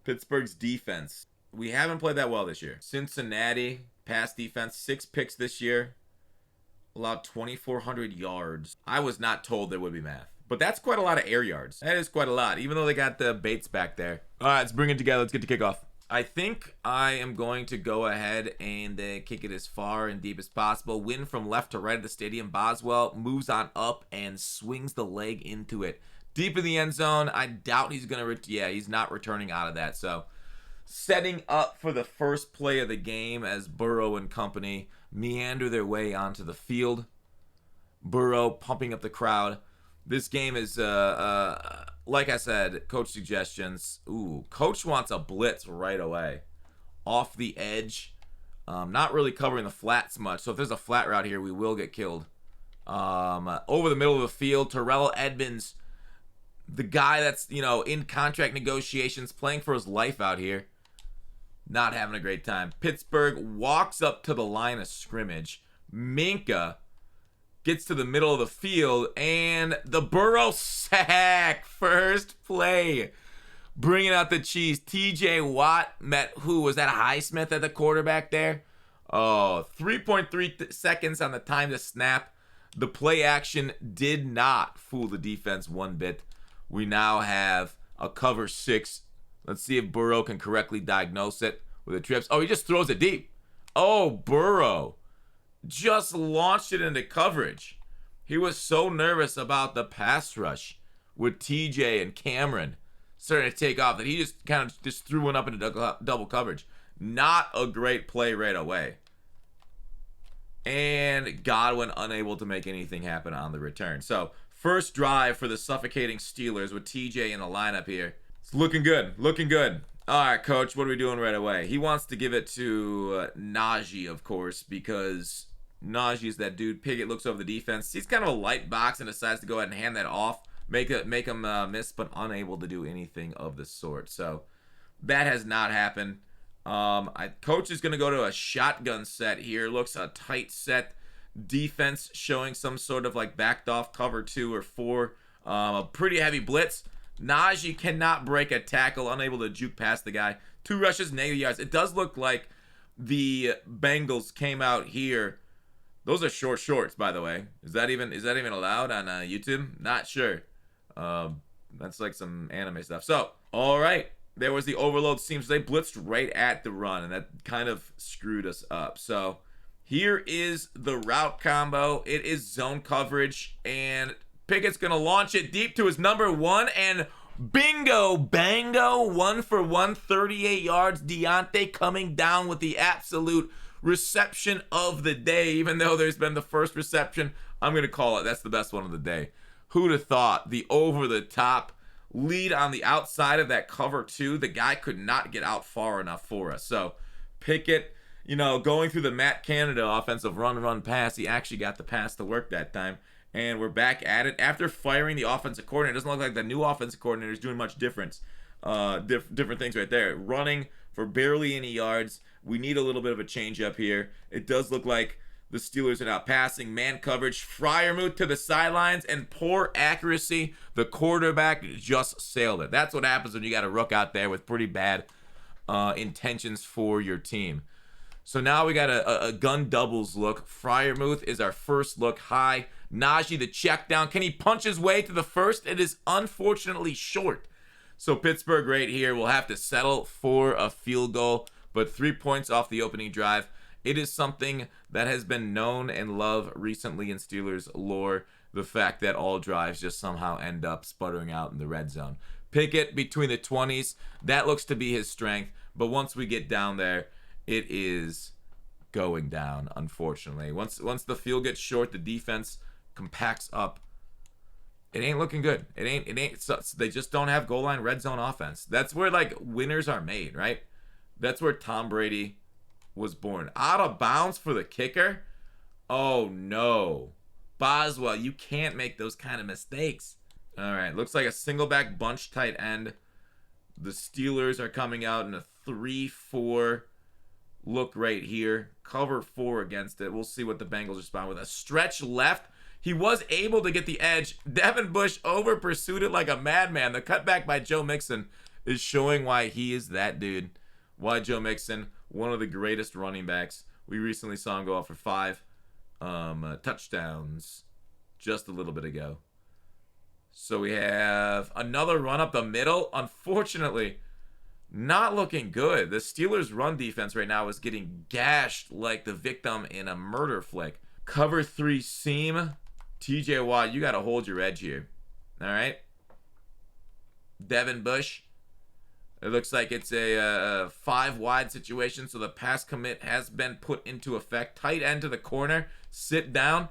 Pittsburgh's defense. We haven't played that well this year. Cincinnati pass defense, 6 picks this year. Allowed 2,400 yards. I was not told there would be math. But that's quite a lot of air yards. That is quite a lot, even though they got the Bates back there. All right, let's bring it together. Let's get to kickoff. I think I am going to go ahead and kick it as far and deep as possible. Win from left to right of the stadium. Boswell moves on up and swings the leg into it. Deep in the end zone. I doubt he's going to... Yeah, he's not returning out of that. So, setting up for the first play of the game as Burrow and company meander their way onto the field. Burrow pumping up the crowd. This game is, like I said, coach suggestions. Ooh, coach wants a blitz right away. Off the edge. Not really covering the flats much. So if there's a flat route here, we will get killed. Over the middle of the field, Terrell Edmonds, the guy that's, in contract negotiations, playing for his life out here. Not having a great time. Pittsburgh walks up to the line of scrimmage. Minka gets to the middle of the field, and the Burrow sack. First play. Bringing out the cheese. TJ Watt met who? Was that Highsmith at the quarterback there? Oh, 3.3 seconds on the time to snap. The play action did not fool the defense one bit. We now have a cover 6. Let's see if Burrow can correctly diagnose it with the trips. Oh, he just throws it deep. Oh, Burrow just launched it into coverage. He was so nervous about the pass rush with TJ and Cameron starting to take off that he just kind of just threw one up into double coverage. Not a great play right away. And Godwin unable to make anything happen on the return. So, first drive for the suffocating Steelers with TJ in the lineup here. It's looking good. Looking good. All right, coach, what are we doing right away? He wants to give it to Najee, of course, because Najee is that dude. Pickett looks over the defense. He's kind of a light box and decides to go ahead and hand that off. Make him miss, but unable to do anything of the sort. So that has not happened. Coach is going to go to a shotgun set here. Looks a tight set. Defense showing some sort of like backed off cover 2 or 4. A pretty heavy blitz. Najee cannot break a tackle, unable to juke past the guy. 2 rushes, negative yards. It does look like the Bengals came out here Those are short shorts, by the way. Is that even allowed on YouTube? Not sure. That's like some anime stuff. So, all right. There was the overload seam. So they blitzed right at the run, and that kind of screwed us up. So here is the route combo. It is zone coverage, and Pickett's going to launch it deep to his number one, and bingo, bango, 1 for 138 yards. Deontay coming down with the absolute reception of the day. Even though there's been the first reception, I'm going to call it. That's the best one of the day. Who'd have thought? The over-the-top lead on the outside of that cover two. The guy could not get out far enough for us. So Pickett, going through the Matt Canada offensive run, pass, he actually got the pass to work that time. And we're back at it. After firing the offensive coordinator, it doesn't look like the new offensive coordinator is doing much different things right there. Running for barely any yards. We need a little bit of a change up here. It does look like the Steelers are now passing. Man coverage. Freiermuth to the sidelines, and poor accuracy. The quarterback just sailed it. That's what happens when you got a rook out there with pretty bad intentions for your team. So now we got a gun doubles look. Freiermuth is our first look high. Najee the check down. Can he punch his way to the first? It is unfortunately short. So Pittsburgh right here will have to settle for a field goal, but 3 points off the opening drive. It is something that has been known and loved recently in Steelers lore, the fact that all drives just somehow end up sputtering out in the red zone. Pickett between the 20s, that looks to be his strength, but once we get down there, it is going down, unfortunately. Once the field gets short, the defense compacts up. It ain't looking good. It ain't. They just don't have goal line red zone offense. That's where like winners are made, right? That's where Tom Brady was born. Out of bounds for the kicker. Oh no, Boswell, you can't make those kind of mistakes. All right, looks like a single back bunch tight end. The Steelers are coming out in a 3-4 look right here. Cover 4 against it. We'll see what the Bengals respond with. A stretch left. He was able to get the edge. Devin Bush over pursued it like a madman. The cutback by Joe Mixon is showing why he is that dude. Why Joe Mixon, one of the greatest running backs. We recently saw him go off for 5 touchdowns just a little bit ago. So we have another run up the middle. Unfortunately, not looking good. The Steelers' run defense right now is getting gashed like the victim in a murder flick. Cover 3 seam. TJ Watt, you got to hold your edge here. All right. Devin Bush. It looks like it's a 5 wide situation, so the pass commit has been put into effect. Tight end to the corner. Sit down.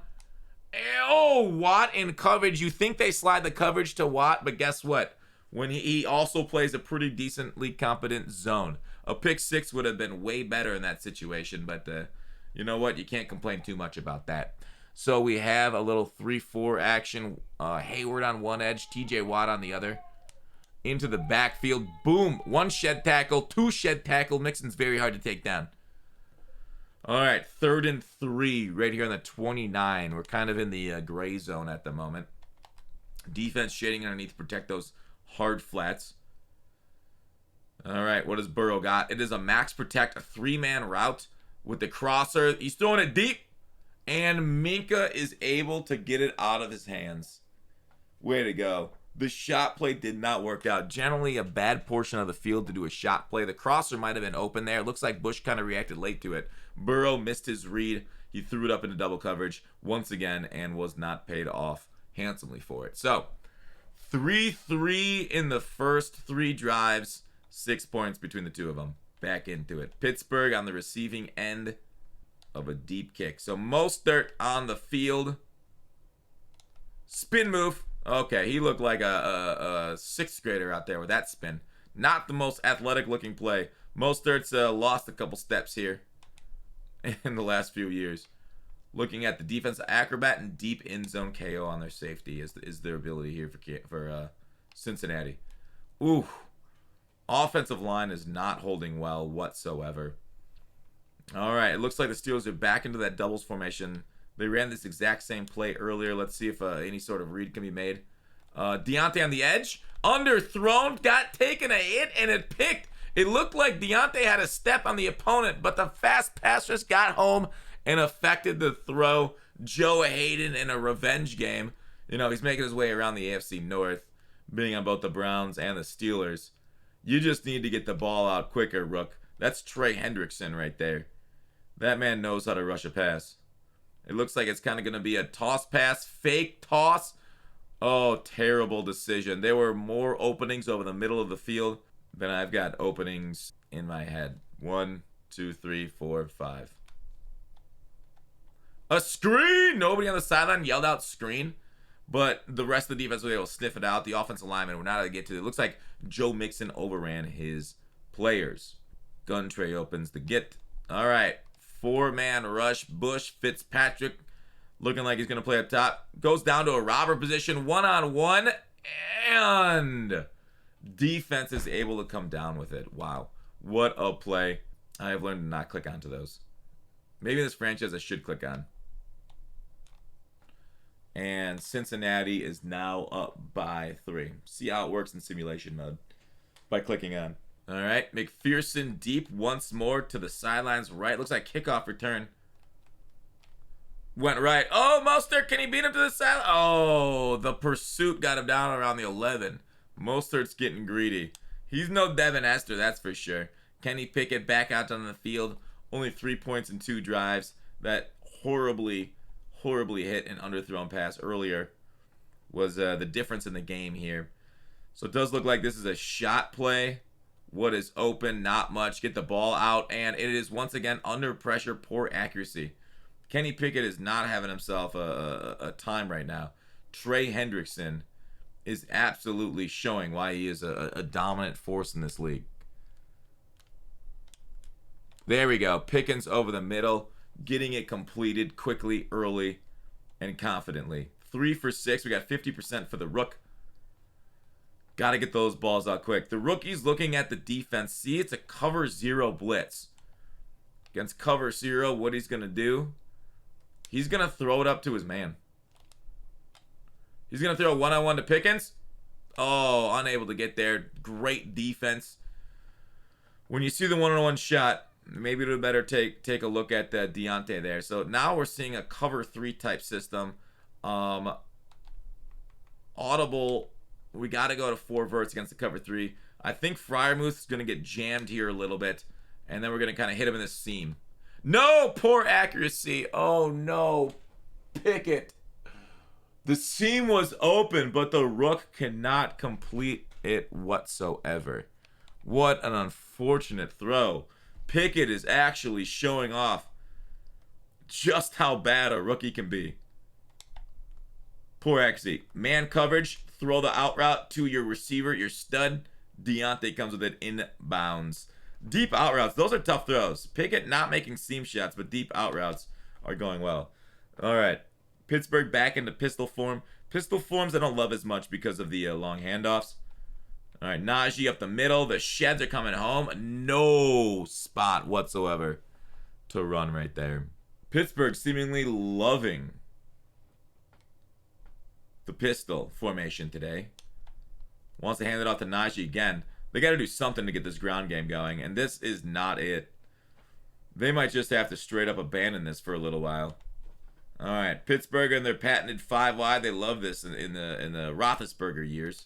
Oh, Watt in coverage. You think they slide the coverage to Watt, but guess what? When he also plays a pretty decently competent zone. A pick 6 would have been way better in that situation, but you know what? You can't complain too much about that. So we have a little 3-4 action. Hayward on one edge, TJ Watt on the other. Into the backfield. Boom. 1 shed tackle, 2 shed tackle. Mixon's very hard to take down. All right, 3rd and 3 right here on the 29. We're kind of in the gray zone at the moment. Defense shading underneath to protect those hard flats. All right, what does Burrow got? It is a max protect, a 3-man route with the crosser. He's throwing it deep, and Minka is able to get it out of his hands. Way to go. The shot play did not work out. Generally a bad portion of the field to do a shot play. The crosser might have been open there. It looks like Bush kind of reacted late to it. Burrow missed his read. He threw it up into double coverage once again and was not paid off handsomely for it. So 3-3 in the first 3 drives. 6 points between the two of them. Back into it. Pittsburgh on the receiving end of a deep kick. So Mostert on the field. Spin move. Okay, he looked like a 6th grader out there with that spin. Not the most athletic looking play. Mostert's lost a couple steps here in the last few years. Looking at the defensive acrobat and deep end zone KO on their safety is their ability here for Cincinnati. Ooh. Offensive line is not holding well whatsoever. All right, it looks like the Steelers are back into that doubles formation. They ran this exact same play earlier. Let's see if any sort of read can be made. Deontay on the edge. Underthrown. Got taken a hit and it picked. It looked like Deontay had a step on the opponent, but the fast pass just got home and affected the throw. Joe Hayden in a revenge game. You know, he's making his way around the AFC North, being on both the Browns and the Steelers. You just need to get the ball out quicker, Rook. That's Trey Hendrickson right there. That man knows how to rush a pass. It looks like it's kind of going to be a toss pass, fake toss. Oh, terrible decision. There were more openings over the middle of the field than I've got openings in my head. 1, 2, 3, 4, 5. A screen! Nobody on the sideline yelled out screen, but the rest of the defense was able to sniff it out. The offensive linemen were not able to get to it. It looks like Joe Mixon overran his players. Gun tray opens the get. All right. 4-man rush. Bush, Fitzpatrick, looking like he's going to play up top. Goes down to a robber position, one-on-one, and defense is able to come down with it. Wow. What a play. I have learned to not click onto those. Maybe this franchise I should click on. And Cincinnati is now up by 3. See how it works in simulation mode by clicking on. All right, McPherson deep once more to the sidelines right. Looks like kickoff return. Went right. Oh, Mostert, can he beat him to the sideline? Oh, the pursuit got him down around the 11. Mostert's getting greedy. He's no Devin Hester, that's for sure. Kenny Pickett back out on the field. Only 3 points in 2 drives. That horribly hit and underthrown pass earlier was the difference in the game here. So it does look like this is a shot play. What is open? Not much. Get the ball out, and it is once again under pressure, poor accuracy. Kenny Pickett is not having himself a time right now. Trey Hendrickson is absolutely showing why he is a dominant force in this league. There we go. Pickens over the middle, getting it completed quickly, early, and confidently. 3 for 6. We got 50% for the Rook. Got to get those balls out quick. The rookie's looking at the defense. See, it's a cover 0 blitz. Against cover 0, what he's going to do, he's going to throw it up to his man. He's going to throw a one-on-one to Pickens. Oh, unable to get there. Great defense. When you see the one-on-one shot, maybe it'll better take a look at Deontay there. So now we're seeing a cover 3 type system. Audible. We got to go to 4 verts against the cover 3. I think Freiermuth is going to get jammed here a little bit. And then we're going to kind of hit him in the seam. No! Poor accuracy. Oh, no. Pickett. The seam was open, but the Rook cannot complete it whatsoever. What an unfortunate throw. Pickett is actually showing off just how bad a rookie can be. Poor accuracy. Man coverage. Throw the out route to your receiver, your stud. Deontay comes with it inbounds. Deep out routes. Those are tough throws. Pickett not making seam shots, but deep out routes are going well. All right. Pittsburgh back into pistol form. Pistol forms I don't love as much because of the long handoffs. All right. Najee up the middle. The Sheds are coming home. No spot whatsoever to run right there. Pittsburgh seemingly loving the pistol formation today. Wants to hand it off to Najee again. They got to do something to get this ground game going, and this is not it. They might just have to straight up abandon this for a little while. All right, Pittsburgh and their patented 5 wide. They love this in the Roethlisberger years.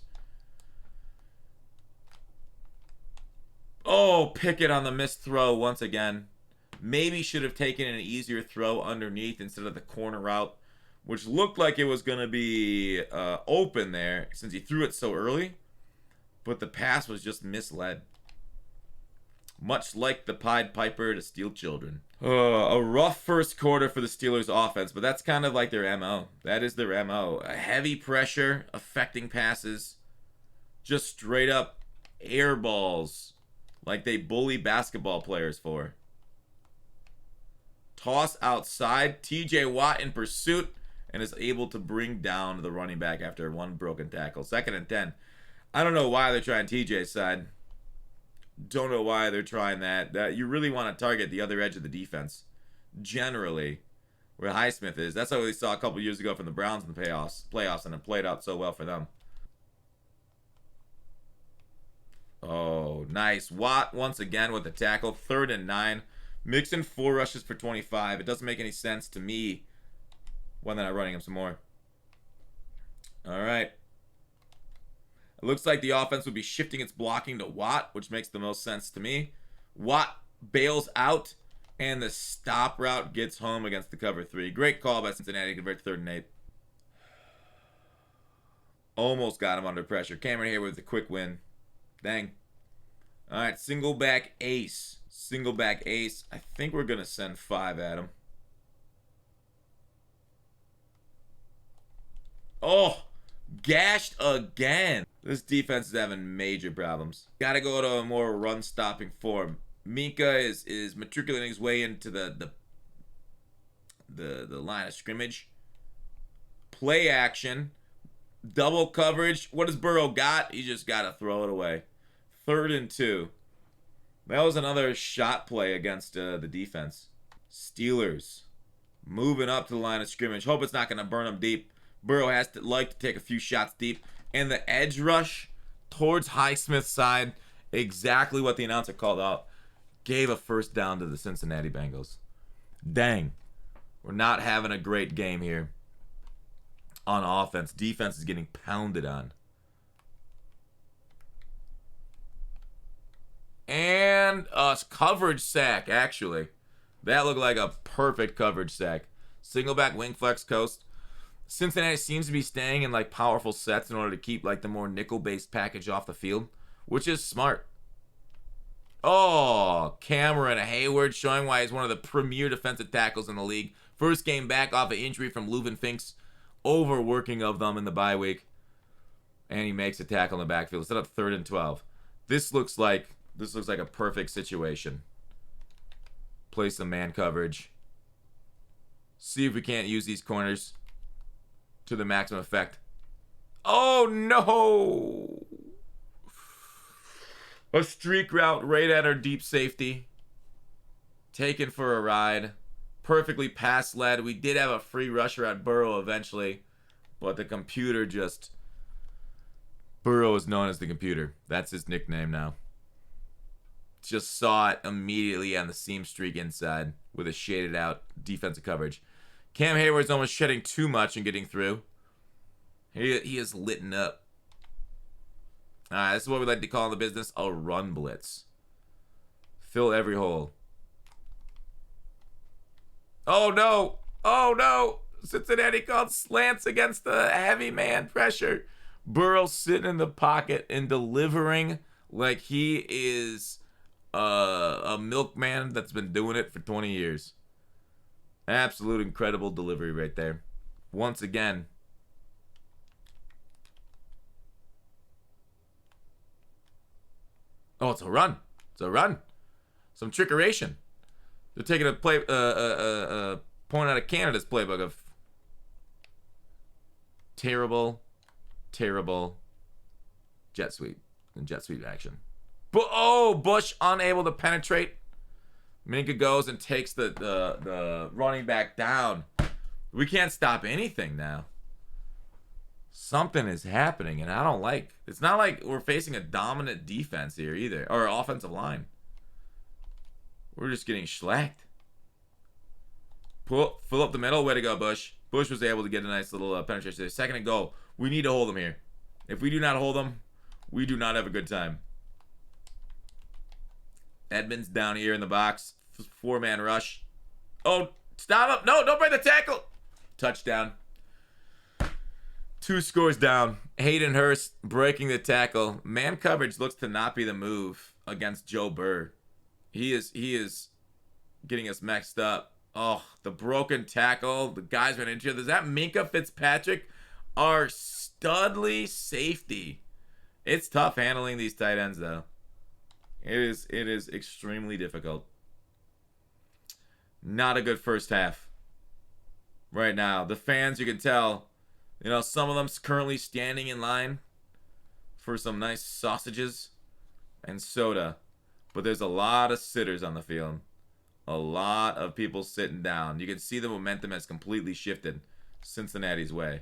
Oh, Pickett on the missed throw once again. Maybe should have taken an easier throw underneath instead of the corner route, which looked like it was going to be open there since he threw it so early. But the pass was just misled. Much like the Pied Piper to Steel Children. A rough first quarter for the Steelers offense, but that's kind of like their MO. That is their MO. A heavy pressure, affecting passes. Just straight up air balls like they bully basketball players for. Toss outside. TJ Watt in pursuit and is able to bring down the running back after one broken tackle. 2nd and 10. I don't know why they're trying TJ's side. Don't know why they're trying that. You really want to target the other edge of the defense. Generally, where Highsmith is. That's what we saw a couple years ago from the Browns in the playoffs, and it played out so well for them. Oh, nice. Watt once again with the tackle. 3rd and 9. Mixon 4 rushes for 25. It doesn't make any sense to me when they're not running him some more. All right. It looks like the offense would be shifting its blocking to Watt, which makes the most sense to me. Watt bails out, and the stop route gets home against the cover 3. Great call by Cincinnati to convert 3rd and 8. Almost got him under pressure. Cameron Hayward with a quick win. Dang. All right, single back ace. Single back ace. I think we're going to send 5 at him. Oh, gashed again. This defense is having major problems. Got to go to a more run-stopping form. Mika is matriculating his way into the line of scrimmage. Play action. Double coverage. What does Burrow got? He just got to throw it away. 3rd and 2. That was another shot play against the defense. Steelers moving up to the line of scrimmage. Hope it's not going to burn them deep. Burrow has to like to take a few shots deep. And the edge rush towards Highsmith's side, exactly what the announcer called out, gave a first down to the Cincinnati Bengals. Dang. We're not having a great game here on offense. Defense is getting pounded on. And a coverage sack, actually. That looked like a perfect coverage sack. Single back wing flex coast. Cincinnati seems to be staying in like powerful sets in order to keep like the more nickel-based package off the field, which is smart. Oh, Cameron Hayward showing why he's one of the premier defensive tackles in the league. First game back off an injury from Leuven Finks. Overworking of them in the bye week. And he makes a tackle in the backfield. Set up 3rd and 12. This looks like a perfect situation. Play some man coverage. See if we can't use these corners to the maximum effect. Oh no! A streak route right at our deep safety. Taken for a ride. Perfectly pass led. We did have a free rusher at Burrow eventually, but the computer just... Burrow is known as the computer. That's his nickname now. Just saw it immediately on the seam streak inside with a shaded out defensive coverage. Cam Hayward's almost shedding too much and getting through. He is litting up. All right, this is what we like to call in the business a run blitz. Fill every hole. Oh, no. Oh, no. Cincinnati called slants against the heavy man pressure. Burrow sitting in the pocket and delivering like he is a milkman that's been doing it for 20 years. Absolute incredible delivery right there. Once again. Oh, it's a run. It's a run. Some trickeration. They're taking a point out of Canada's playbook of terrible jet sweep and jet sweep action. But Bush unable to penetrate. Minka goes and takes the running back down. We can't stop anything now. Something is happening, and I don't like. It's not like we're facing a dominant defense here either, or offensive line. We're just getting shellacked. Fill up the middle. Way to go, Bush. Bush was able to get a nice little penetration there. 2nd and go. We need to hold him here. If we do not hold him, we do not have a good time. Edmonds down here in the box. 4-man rush. Oh, stop him. No, don't break the tackle. Touchdown. 2 scores down. Hayden Hurst breaking the tackle. Man coverage looks to not be the move against Joe Burr. He is getting us mixed up. Oh, the broken tackle. The guys ran into it. Is that Minka Fitzpatrick? Our Studley safety. It's tough handling these tight ends, though. It is extremely difficult. Not a good first half. Right now. The fans, you can tell, some of them's currently standing in line for some nice sausages and soda. But there's a lot of sitters on the field. A lot of people sitting down. You can see the momentum has completely shifted Cincinnati's way.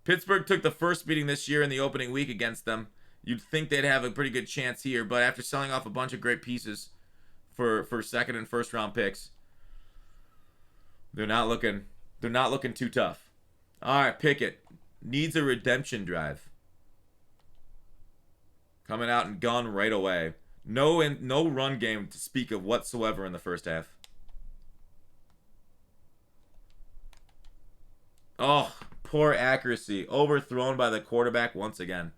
Pittsburgh took the first beating this year in the opening week against them. You'd think they'd have a pretty good chance here, but after selling off a bunch of great pieces for second and first round picks. They're not looking too tough. All right, Pickett needs a redemption drive. Coming out and gone right away. No run game to speak of whatsoever in the first half. Oh, poor accuracy. Overthrown by the quarterback once again.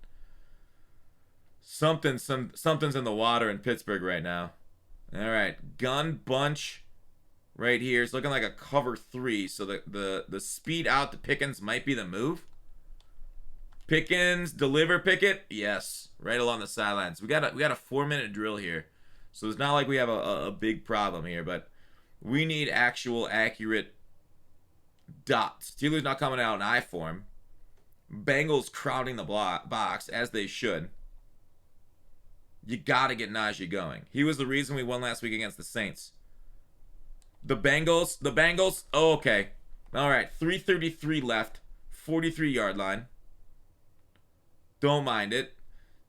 Something's in the water in Pittsburgh right now. All right, gun bunch right here. It's looking like a cover 3, so the speed out to Pickens might be the move. Pickens, deliver Pickett. Yes, right along the sidelines. We got a 4-minute drill here, so it's not like we have a big problem here, but we need actual accurate dots. Steelers not coming out in I form. Bengals crowding the box as they should. You got to get Najee going. He was the reason we won last week against the Saints. The Bengals. Oh, okay. All right, 3:33 left. 43-yard line. Don't mind it.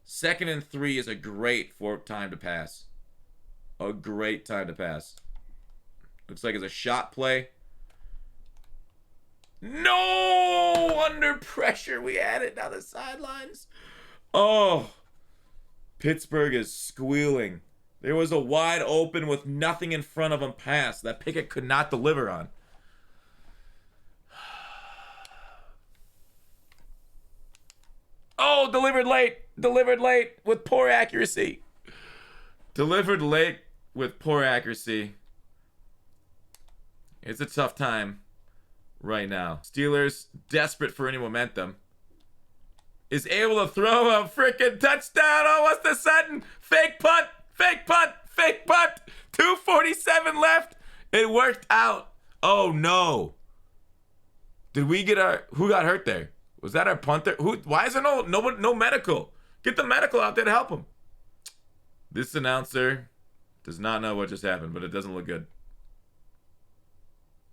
2nd and 3 is a great time to pass. A great time to pass. Looks like it's a shot play. No! Under pressure. We had it down the sidelines. Oh. Pittsburgh is squealing. There was a wide open with nothing in front of him pass that Pickett could not deliver on. Oh, delivered late. Delivered late with poor accuracy. Delivered late with poor accuracy. It's a tough time right now. Steelers, desperate for any momentum, is able to throw a freaking touchdown. Oh, what's the sudden? Fake punt. Fake punt. Fake punt. 2:47 left. It worked out. Oh, no. Did we get who got hurt there? Was that our punter? Why is there no medical? Get the medical out there to help him. This announcer does not know what just happened, but it doesn't look good.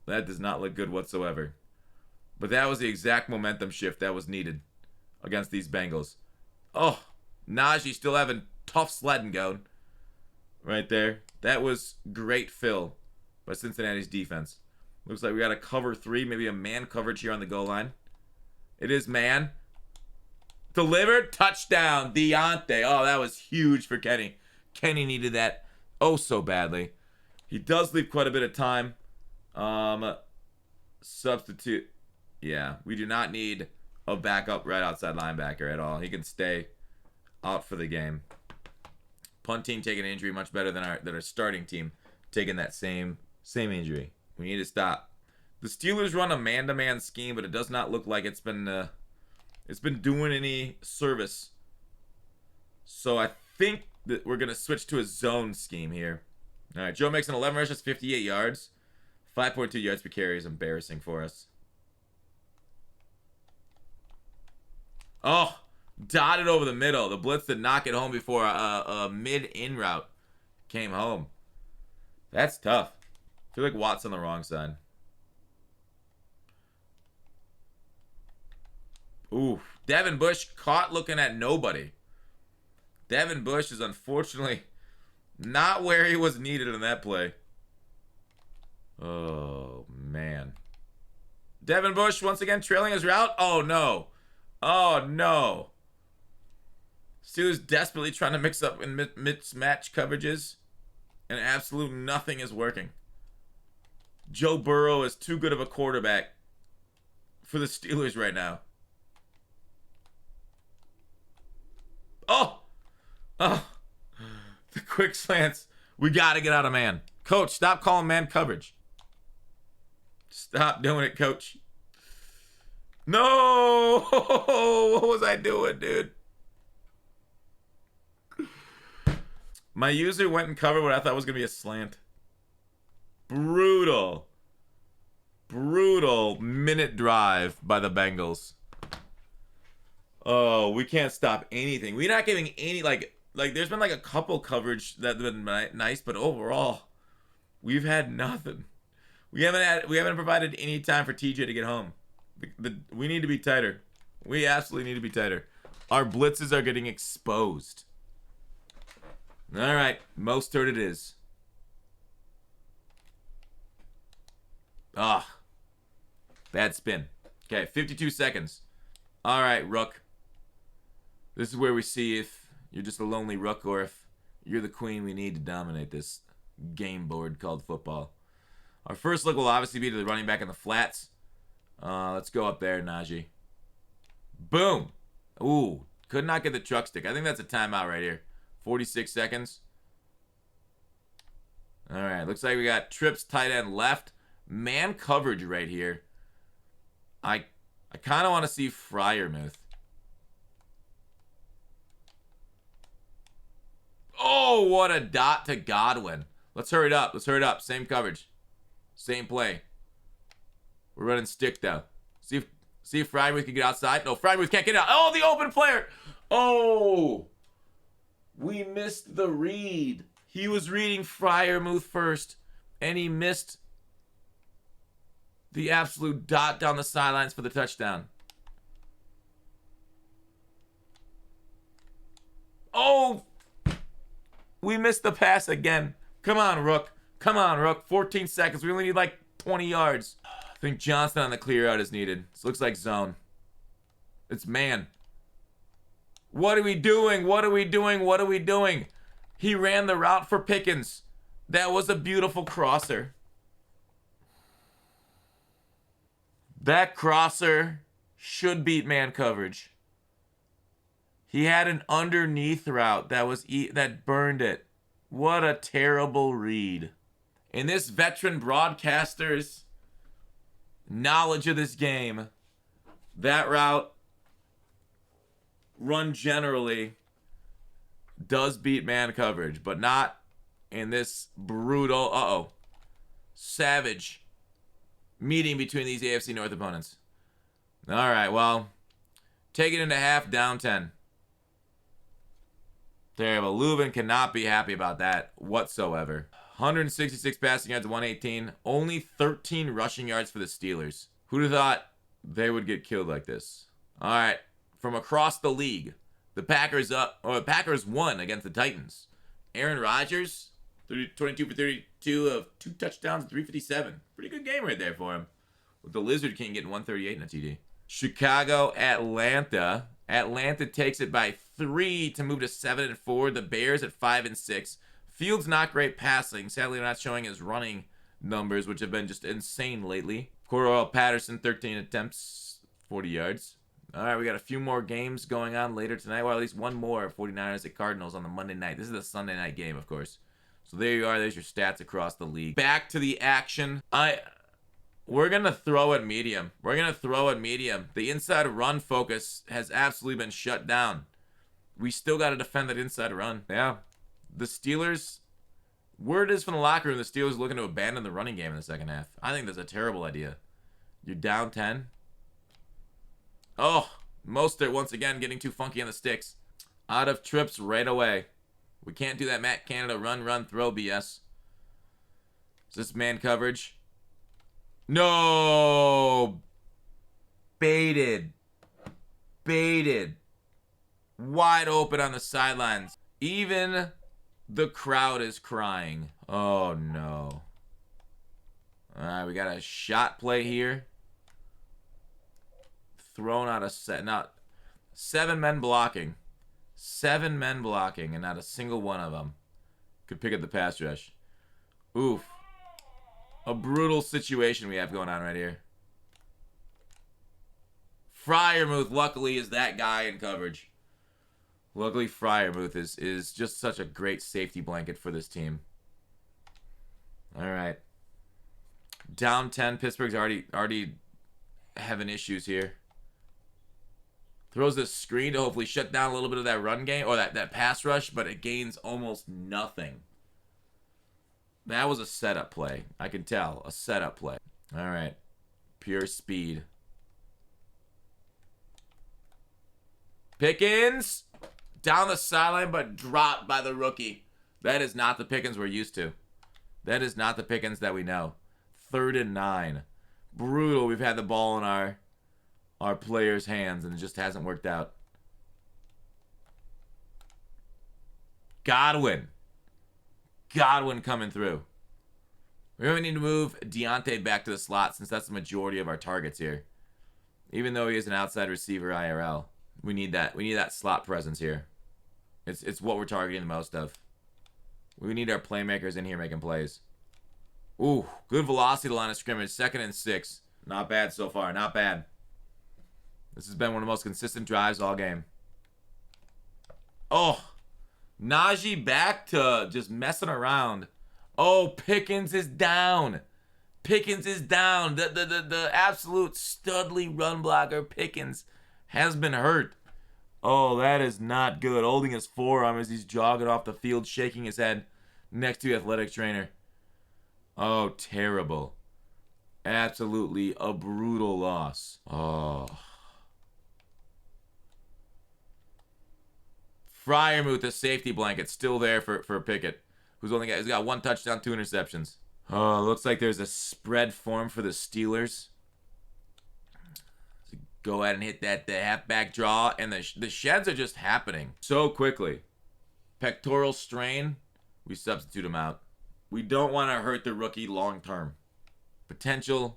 That does not look good whatsoever. But that was the exact momentum shift that was needed against these Bengals. Oh, Najee still having tough sledding going right there. That was great fill by Cincinnati's defense. Looks like we got a cover 3, maybe a man coverage here on the goal line. It is man. Delivered, touchdown, Deontay. Oh, that was huge for Kenny. Kenny needed that oh so badly. He does leave quite a bit of time. Substitute. Yeah, we do not need a backup right outside linebacker at all. He can stay out for the game. Punt team taking an injury much better than our starting team taking that same injury. We need to stop. The Steelers run a man-to-man scheme, but it does not look like it's been doing any service. So I think that we're gonna switch to a zone scheme here. All right, Joe makes an 11 rushes, 58 yards, 5.2 yards per carry is embarrassing for us. Oh, dotted over the middle. The blitz did not get home before a mid-in route came home. That's tough. I feel like Watt's on the wrong side. Ooh, Devin Bush caught looking at nobody. Devin Bush is unfortunately not where he was needed in that play. Oh, man. Devin Bush once again trailing his route. Oh, no. Oh, no. Steelers desperately trying to mix up in mismatch coverages, and absolutely nothing is working. Joe Burrow is too good of a quarterback for the Steelers right now. Oh! Oh! The quick slants. We got to get out of man. Coach, stop calling man coverage. Stop doing it, coach. No! What was I doing, dude? My user went and covered what I thought was going to be a slant. Brutal. Brutal minute drive by the Bengals. Oh, we can't stop anything. We're not giving any, like there's been like a couple coverage that have been nice, but overall, we've had nothing. We haven't provided any time for TJ to get home. We need to be tighter. We absolutely need to be tighter. Our blitzes are getting exposed. All right, Mostert it is. Ah, bad spin. Okay, 52 seconds. All right, Rook. This is where we see if you're just a lonely Rook or if you're the queen we need to dominate this game board called football. Our first look will obviously be to the running back in the flats. Let's go up there, Najee. Boom. Ooh, could not get the truck stick. I think that's a timeout right here. 46 seconds. All right, looks like we got trips tight end left. Man coverage right here. I kind of want to see Freiermuth. Oh, what a dot to Godwin. Let's hurry it up. Let's hurry it up. Same coverage. Same play. We're running stick, though. See if Freiermuth can get outside. No, Freiermuth can't get out. Oh, the open player. Oh. We missed the read. He was reading Freiermuth first, and he missed the absolute dot down the sidelines for the touchdown. Oh. We missed the pass again. Come on, Rook. Come on, Rook. 14 seconds. We only need like 20 yards. I think Johnson on the clear out is needed. This looks like zone. It's man. What are we doing? What are we doing? What are we doing? He ran the route for Pickens. That was a beautiful crosser. That crosser should beat man coverage. He had an underneath route that burned it. What a terrible read. In this veteran broadcaster's knowledge of this game, that route run generally does beat man coverage, but not in this brutal, savage meeting between these AFC North opponents. All right, well, take it into half, down 10. Terrible. Leuven cannot be happy about that whatsoever. 166 passing yards, 118. Only 13 rushing yards for the Steelers. Who'd have thought they would get killed like this? All right. From across the league, the Packers won against the Titans. Aaron Rodgers, 22 for 32 of 2 touchdowns, 357. Pretty good game right there for him. With the Lizard King getting 138 in a TD. Chicago, Atlanta. Atlanta takes it by 3 to move to 7-4. The Bears at 5-6. Fields not great passing. Sadly, not showing his running numbers, which have been just insane lately. Cordarrelle Patterson, 13 attempts, 40 yards. All right, we got a few more games going on later tonight. Well, at least one more. 49ers at Cardinals on the Monday night. This is the Sunday night game, of course. So there you are. There's your stats across the league. Back to the action. We're going to throw at medium. We're going to throw at medium. The inside run focus has absolutely been shut down. We still got to defend that inside run. Yeah. The Steelers, word is from the locker room, the Steelers looking to abandon the running game in the second half. I think that's a terrible idea. You're down 10. Oh, Mostert once again getting too funky on the sticks. Out of trips right away. We can't do that Matt Canada run, throw BS. Is this man coverage? No! Baited. Wide open on the sidelines. Even the crowd is crying. Oh, no. All right, we got a shot play here. Thrown out of set. Not 7 men blocking. 7 men blocking, and not a single one of them could pick up the pass rush. Oof. A brutal situation we have going on right here. Freiermuth, luckily, is that guy in coverage. Luckily, Freiermuth is just such a great safety blanket for this team. All right. Down 10. Pittsburgh's already having issues here. Throws this screen to hopefully shut down a little bit of that run game, or that pass rush, but it gains almost nothing. That was a setup play. I can tell. A setup play. All right. Pure speed. Pickens. Down the sideline, but dropped by the rookie. That is not the Pickens we're used to. That is not the Pickens that we know. 3rd and 9. Brutal. We've had the ball in our players' hands, and it just hasn't worked out. Godwin coming through. We really need to move Deontay back to the slot since that's the majority of our targets here. Even though he is an outside receiver IRL, we need that. We need that slot presence here. It's what we're targeting the most of. We need our playmakers in here making plays. Ooh, good velocity to line of scrimmage. 2nd and 6. Not bad so far. Not bad. This has been one of the most consistent drives all game. Oh, Najee back to just messing around. Oh, Pickens is down. Pickens is down. The absolute studly run blocker Pickens has been hurt. Oh, that is not good. Holding his forearm as he's jogging off the field, shaking his head next to the athletic trainer. Oh, terrible. Absolutely a brutal loss. Oh. Fryermuth, the safety blanket, still there for Pickett, he's got 1 touchdown, 2 interceptions. Oh, looks like there's a spread form for the Steelers. So go ahead and hit that the halfback draw, and the sheds are just happening so quickly. Pectoral strain, we substitute him out. We don't want to hurt the rookie long term. Potential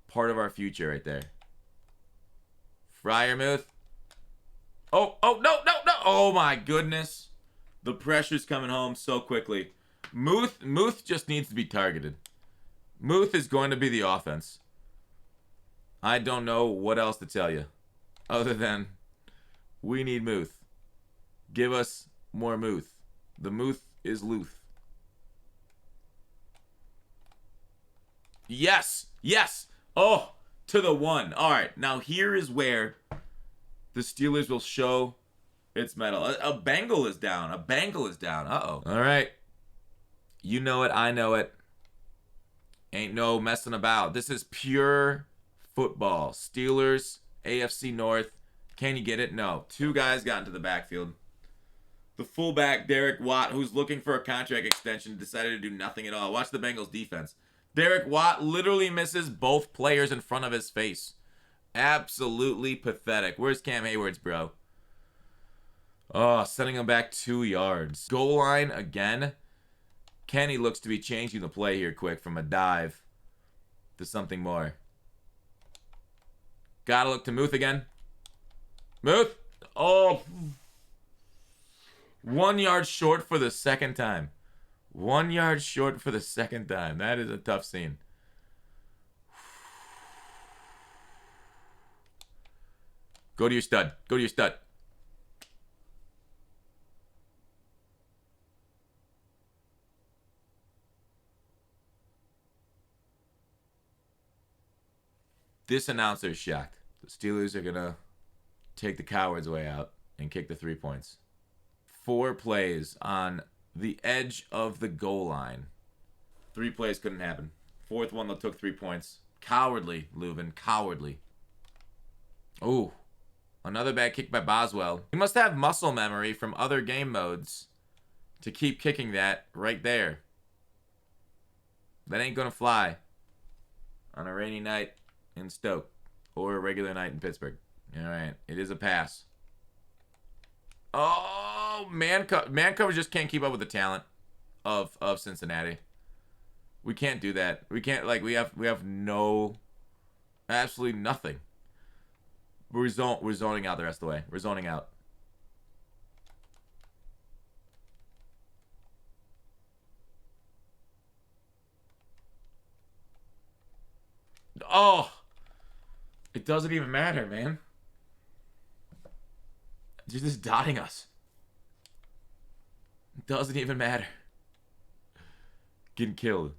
part of our future right there. Fryermuth. Oh, no. Oh, my goodness. The pressure's coming home so quickly. Muth just needs to be targeted. Muth is going to be the offense. I don't know what else to tell you other than we need Muth. Give us more Muth. The Muth is Luth. Yes. Oh, to the 1. All right, now here is where the Steelers will show its mettle. A Bengal is down. Uh-oh. All right. You know it. I know it. Ain't no messing about. This is pure football. Steelers, AFC North. Can you get it? No. 2 guys got into the backfield. The fullback, Derek Watt, who's looking for a contract extension, decided to do nothing at all. Watch the Bengals defense. Derek Watt literally misses both players in front of his face. Absolutely pathetic. Where's Cam Hayward's, bro? Oh, sending him back 2 yards. Goal line again. Kenny looks to be changing the play here quick from a dive to something more. Gotta look to Muth again. Muth. Oh. 1 yard short for the second time. 1 yard short for the second time. That is a tough scene. Go to your stud. This announcer is shocked. The Steelers are going to take the coward's way out and kick the 3 points. 4 plays on the edge of the goal line. 3 plays couldn't happen. 4th one that took 3 points. Cowardly, Leuven. Cowardly. Ooh. Another bad kick by Boswell. He must have muscle memory from other game modes to keep kicking that right there. That ain't going to fly on a rainy night in Stoke or a regular night in Pittsburgh. All right. It is a pass. Oh, man cover just can't keep up with the talent of Cincinnati. We can't do that. We can't, like, we have no, absolutely nothing. We're zoning out the rest of the way. We're zoning out. Oh, it doesn't even matter, man. They're just dotting us. It doesn't even matter. Getting killed.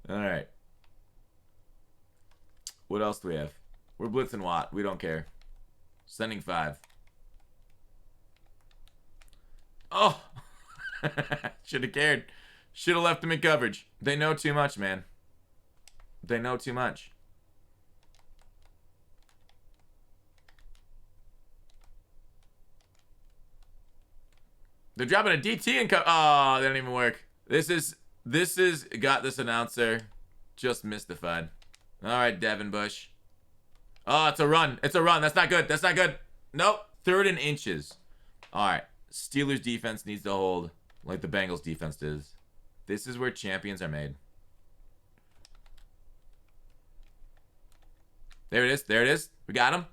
All right. What else do we have? We're blitzing Watt. We don't care. Sending 5. Oh! Should have cared. Should have left him in coverage. They know too much, man. They know too much. They're dropping a DT and oh, that didn't even work. This is got this announcer just mystified. All right, Devin Bush. Oh, it's a run. It's a run. That's not good. That's not good. Nope. 3rd and inches. All right. Steelers defense needs to hold like the Bengals defense does. This is where champions are made. There it is. There it is. We got him.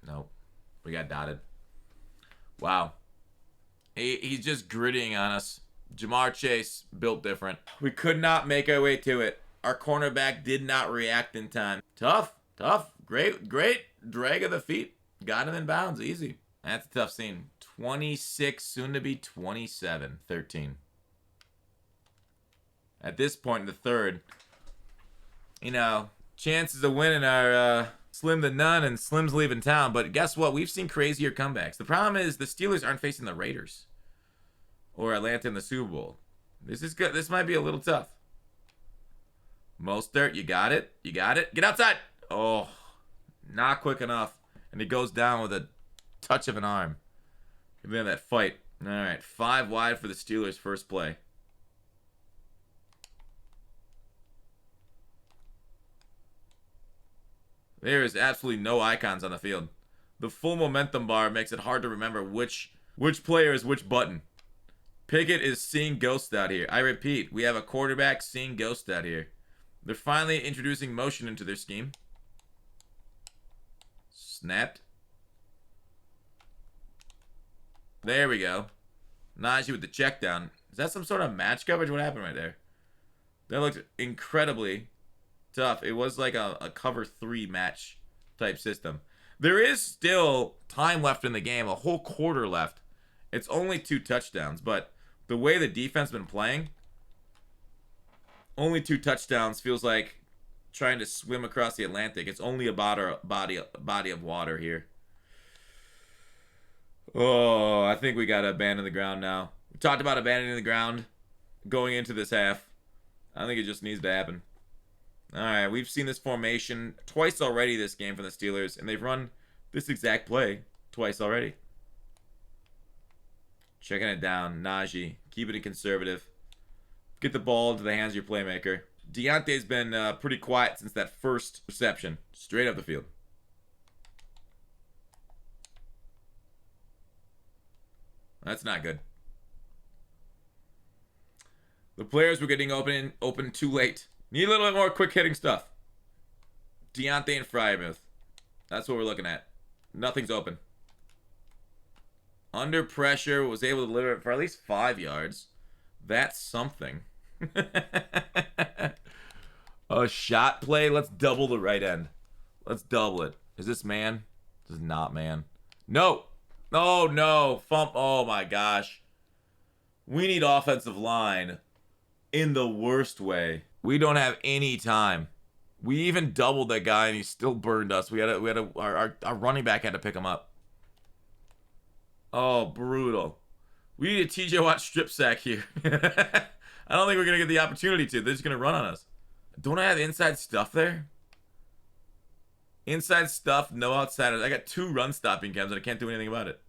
Nope. We got dotted. Wow. He's just grittying on us. Jamar Chase, built different. We could not make our way to it. Our cornerback did not react in time. Tough. Great drag of the feet. Got him in bounds. Easy. That's a tough scene. 26, soon to be 27. 13. At this point in the third, you know, chances of winning are slim to none, and Slim's leaving town. But guess what? We've seen crazier comebacks. The problem is the Steelers aren't facing the Raiders or Atlanta in the Super Bowl. This is good. This might be a little tough. Mostert, you got it. You got it. Get outside. Oh, not quick enough. And he goes down with a touch of an arm. Give me that fight. All right, 5 wide for the Steelers' first play. There is absolutely no icons on the field. The full momentum bar makes it hard to remember which player is which button. Pickett is seeing ghosts out here. I repeat, we have a quarterback seeing ghosts out here. They're finally introducing motion into their scheme. Snapped. There we go. Najee with the check down. Is that some sort of match coverage? What happened right there? That looked incredibly tough. It was like a cover 3 match type system. There is still time left in the game, a whole quarter left. It's only 2 touchdowns, but the way the defense been playing, only 2 touchdowns feels like trying to swim across the Atlantic. It's only a body of water here. Oh, I think we got to abandon the ground now. We talked about abandoning the ground going into this half. I think it just needs to happen. All right, we've seen this formation twice already this game from the Steelers, and they've run this exact play twice already. Checking it down. Najee, keeping it conservative. Get the ball into the hands of your playmaker. Deontay's been pretty quiet since that first reception. Straight up the field. That's not good. The players were getting open too late. Need a little bit more quick hitting stuff. Deontay and Freiermuth. That's what we're looking at. Nothing's open. Under pressure, was able to deliver it for at least 5 yards. That's something. A shot play. Let's double the right end. Let's double it. Is this man? This is not man. No. Oh, no. Fump. Oh, my gosh. We need offensive line in the worst way. We don't have any time. We even doubled that guy, and he still burned us. Our running back had to pick him up. Oh, brutal. We need a TJ Watt strip sack here. I don't think we're going to get the opportunity to. They're just going to run on us. Don't I have inside stuff there? Inside stuff, no outsiders. I got 2 run stopping cams and I can't do anything about it.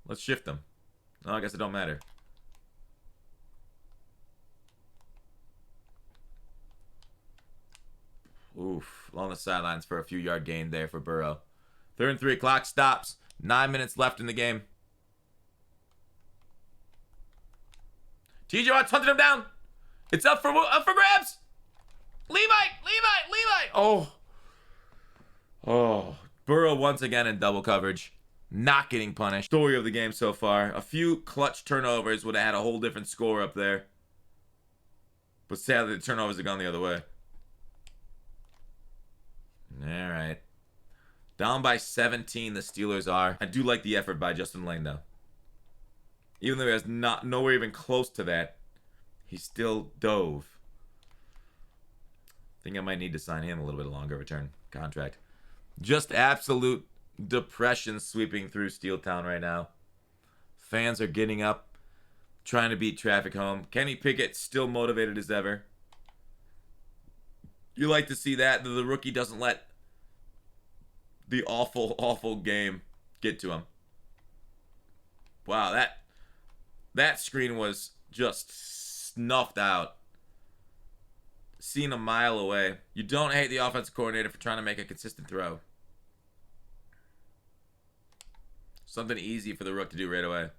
Let's shift them. Oh, I guess it don't matter. Oof. Along the sidelines for a few yard gain there for Burrow. 3rd and 3. Clock stops. 9 minutes left in the game. TJ Watt's hunting him down. It's up for grabs. Levi. Oh. Burrow once again in double coverage. Not getting punished. Story of the game so far. A few clutch turnovers would have had a whole different score up there. But sadly, the turnovers have gone the other way. All right. Down by 17, the Steelers are. I do like the effort by Justin Lane, though. Even though he was nowhere even close to that, he still dove. I think I might need to sign him a little bit longer return contract. Just absolute depression sweeping through Steeltown right now. Fans are getting up, trying to beat traffic home. Kenny Pickett still motivated as ever. You like to see that the rookie doesn't let the awful game get to him. Wow, that screen was just snuffed out. Seen a mile away. You don't hate the offensive coordinator for trying to make a consistent throw. Something easy for the rook to do right away.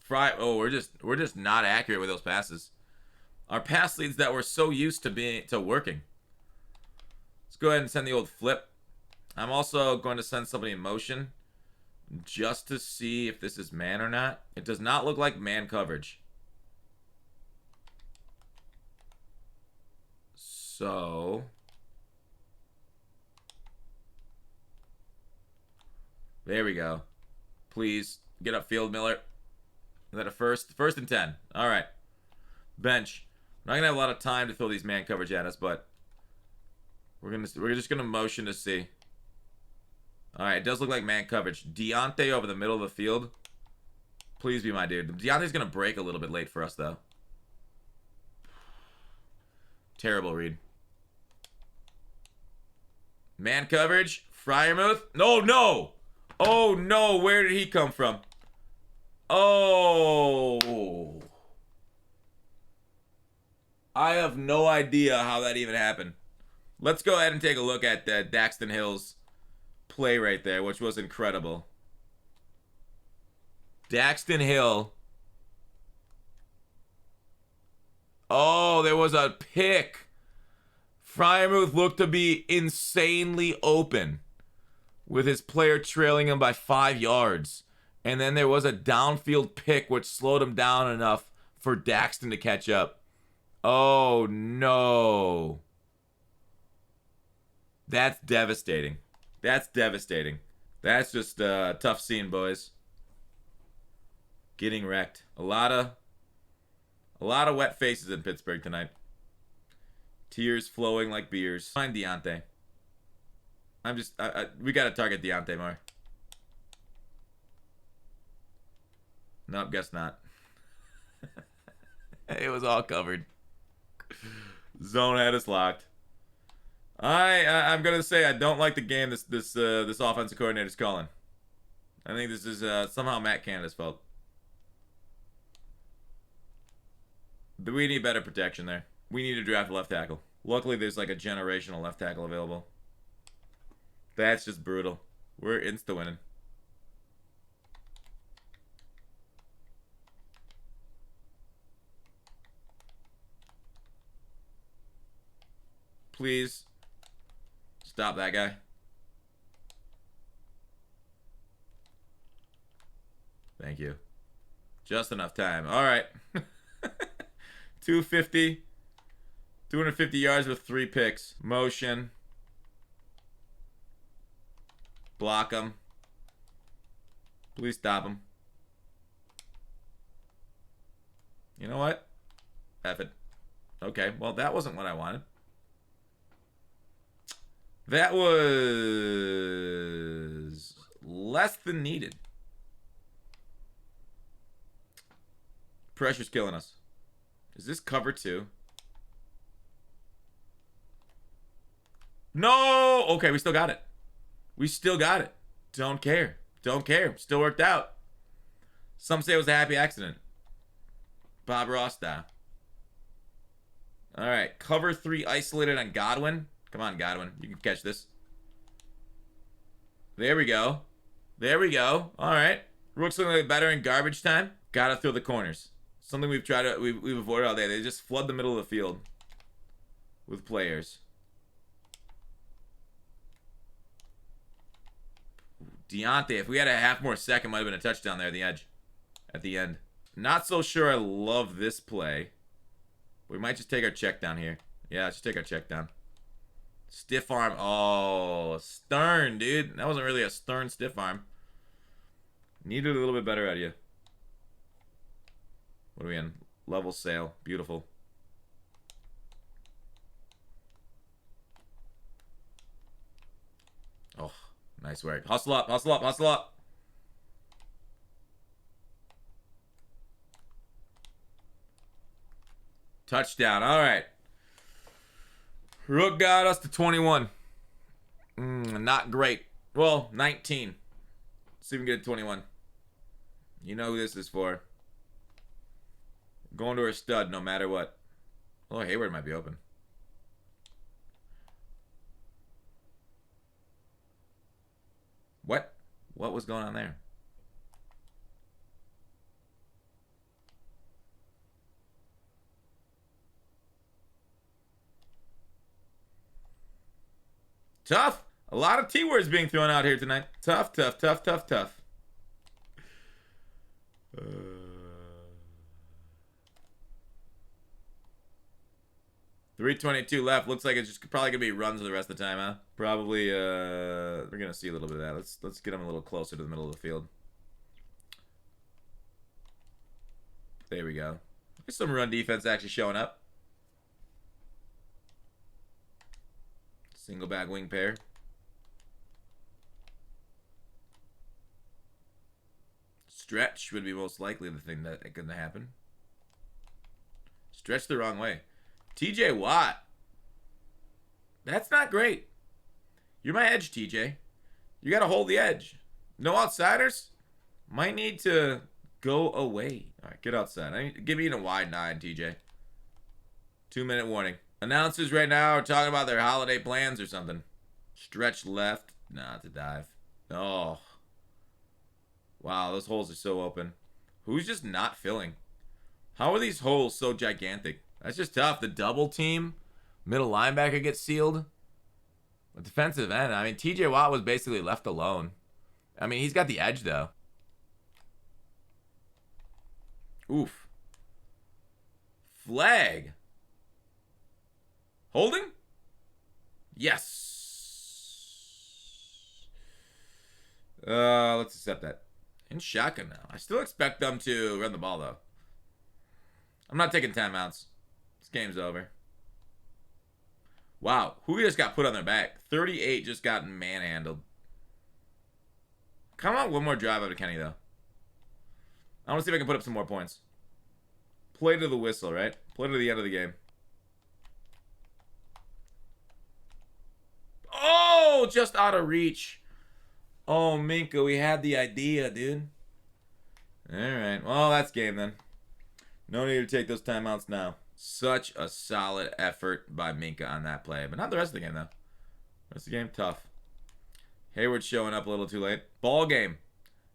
We're just not accurate with those passes. Our pass leads that we're so used to working. Let's go ahead and send the old flip. I'm also going to send somebody in motion just to see if this is man or not. It does not look like man coverage. So there we go. Please get upfield, Miller. Is that a first? First and 10. All right. Bench. I'm not gonna have a lot of time to throw these man coverage at us, but we're just gonna motion to see. All right, it does look like man coverage. Deontay over the middle of the field. Please be my dude. Deontay's gonna break a little bit late for us though. Terrible read. Man coverage. Fryermuth. No, no. Oh no, where did he come from? Oh. I have no idea how that even happened. Let's go ahead and take a look at Daxton Hill's play right there, which was incredible. Daxton Hill. Oh, there was a pick. Fryermuth looked to be insanely open with his player trailing him by 5 yards. And then there was a downfield pick which slowed him down enough for Daxton to catch up. Oh, no. That's devastating. That's devastating. That's just a tough scene, boys. Getting wrecked. A lot of wet faces in Pittsburgh tonight. Tears flowing like beers. Find Deontay. We got to target Deontay more. Nope, guess not. It was all covered. Zone had us locked. I'm gonna say I don't like the game this offensive coordinator's calling. I think this is somehow Matt Canada's fault. We need better protection there. We need to draft a left tackle. Luckily, there's like a generational left tackle available. That's just brutal. We're insta winning. Please stop that guy. Thank you. Just enough time. All right. 250. 250 yards with 3 picks. Motion. Block him. Please stop him. You know what? F it. Okay, well, that wasn't what I wanted. That was less than needed. Pressure's killing us. Is this cover 2? No! Okay, we still got it. We still got it. Don't care. Don't care. Still worked out. Some say it was a happy accident. Bob Ross style. All right, cover 3 isolated on Godwin. Come on, Godwin. You can catch this. There we go. There we go. All right. Rook's looking like better in garbage time. Gotta throw the corners. Something we've avoided all day. They just flood the middle of the field with players. Deontay, if we had a half more second, might have been a touchdown there at the edge. At the end. Not so sure I love this play. We might just take our check down here. Yeah, let's just take our check down. Stiff arm. Oh, stern, dude. That wasn't really a stern stiff arm. Needed a little bit better out of you. What are we in? Level sail. Beautiful. Oh, nice work. Hustle up, hustle up, hustle up. Touchdown. All right. Rook got us to 21. Not great. Well, 19. Let's see if we can get to 21. You know who this is for. Going to her stud no matter what. Oh, Hayward might be open. What? What was going on there? Tough. A lot of T words being thrown out here tonight. Tough, tough, tough, tough, tough. 3:22 left. Looks like it's just probably gonna be runs for the rest of the time, huh? Probably. We're gonna see a little bit of that. Let's get them a little closer to the middle of the field. There we go. There's some run defense actually showing up. Single back wing pair. Stretch would be most likely the thing that could happen. Stretch the wrong way. TJ Watt. That's not great. You're my edge, TJ. You got to hold the edge. No outsiders? Might need to go away. All right, get outside. Give me a wide 9, TJ. 2-minute warning. Announcers right now are talking about their holiday plans or something. Stretch left. Nah, it's a dive. Oh. Wow, those holes are so open. Who's just not filling? How are these holes so gigantic? That's just tough. The double team, middle linebacker gets sealed. The defensive end, I mean, TJ Watt was basically left alone. I mean, he's got the edge, though. Oof. Flag. Holding? Yes. Let's accept that. In shotgun now. I still expect them to run the ball, though. I'm not taking timeouts. This game's over. Wow. Who just got put on their back? 38 just got manhandled. Come on, one more drive out of Kenny, though. I want to see if I can put up some more points. Play to the whistle, right? Play to the end of the game. Oh, just out of reach. Oh, Minka, we had the idea, dude. All right. Well, that's game then. No need to take those timeouts now. Such a solid effort by Minka on that play. But not the rest of the game, though. Rest of the game, tough. Hayward showing up a little too late. Ball game.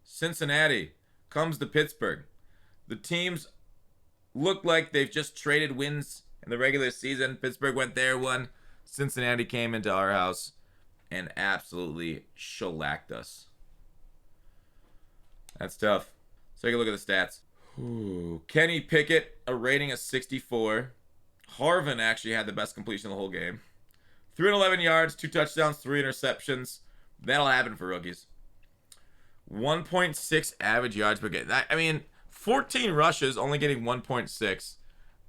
Cincinnati comes to Pittsburgh. The teams look like they've just traded wins in the regular season. Pittsburgh went there, won. Cincinnati came into our house and absolutely shellacked us. That's tough. Let's take a look at the stats. Ooh. Kenny Pickett, a rating of 64. Harvin actually had the best completion of the whole game. 311 yards, 2 touchdowns, 3 interceptions. That'll happen for rookies. 1.6 average yards per game. I mean, 14 rushes, only getting 1.6.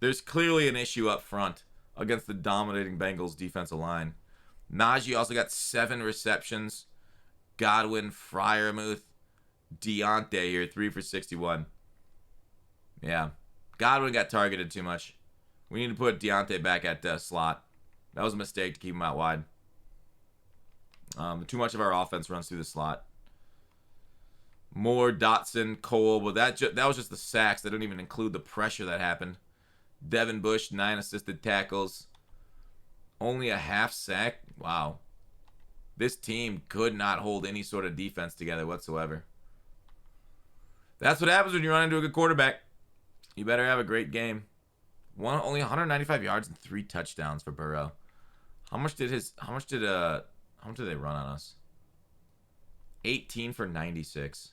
There's clearly an issue up front against the dominating Bengals defensive line. Najee also got 7 receptions. Godwin, Freiermuth, Deontay here, 3 for 61. Yeah. Godwin got targeted too much. We need to put Deontay back at slot. That was a mistake to keep him out wide. Too much of our offense runs through the slot. Moore, Dotson, Cole, but that was just the sacks. They don't even include the pressure that happened. Devin Bush, 9 assisted tackles. Only a half sack. Wow. This team could not hold any sort of defense together whatsoever. That's what happens when you run into a good quarterback. You better have a great game. Only 195 yards and 3 touchdowns for Burrow. How much did they run on us? 18 for 96.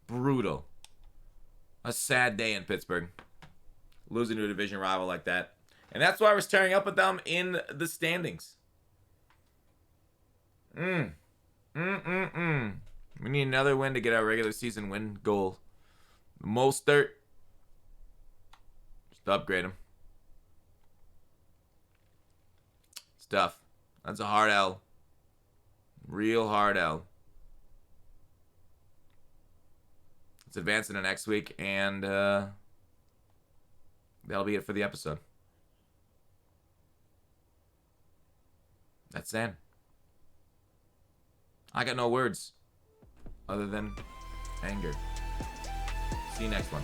Brutal. A sad day in Pittsburgh. Losing to a division rival like that. And that's why we're staring up at them in the standings. We need another win to get our regular season win goal. Mostert. Just upgrade him. It's tough. That's a hard L. Real hard L. Let's advance into next week, and that'll be it for the episode. That's it. I got no words other than anger. See you next one.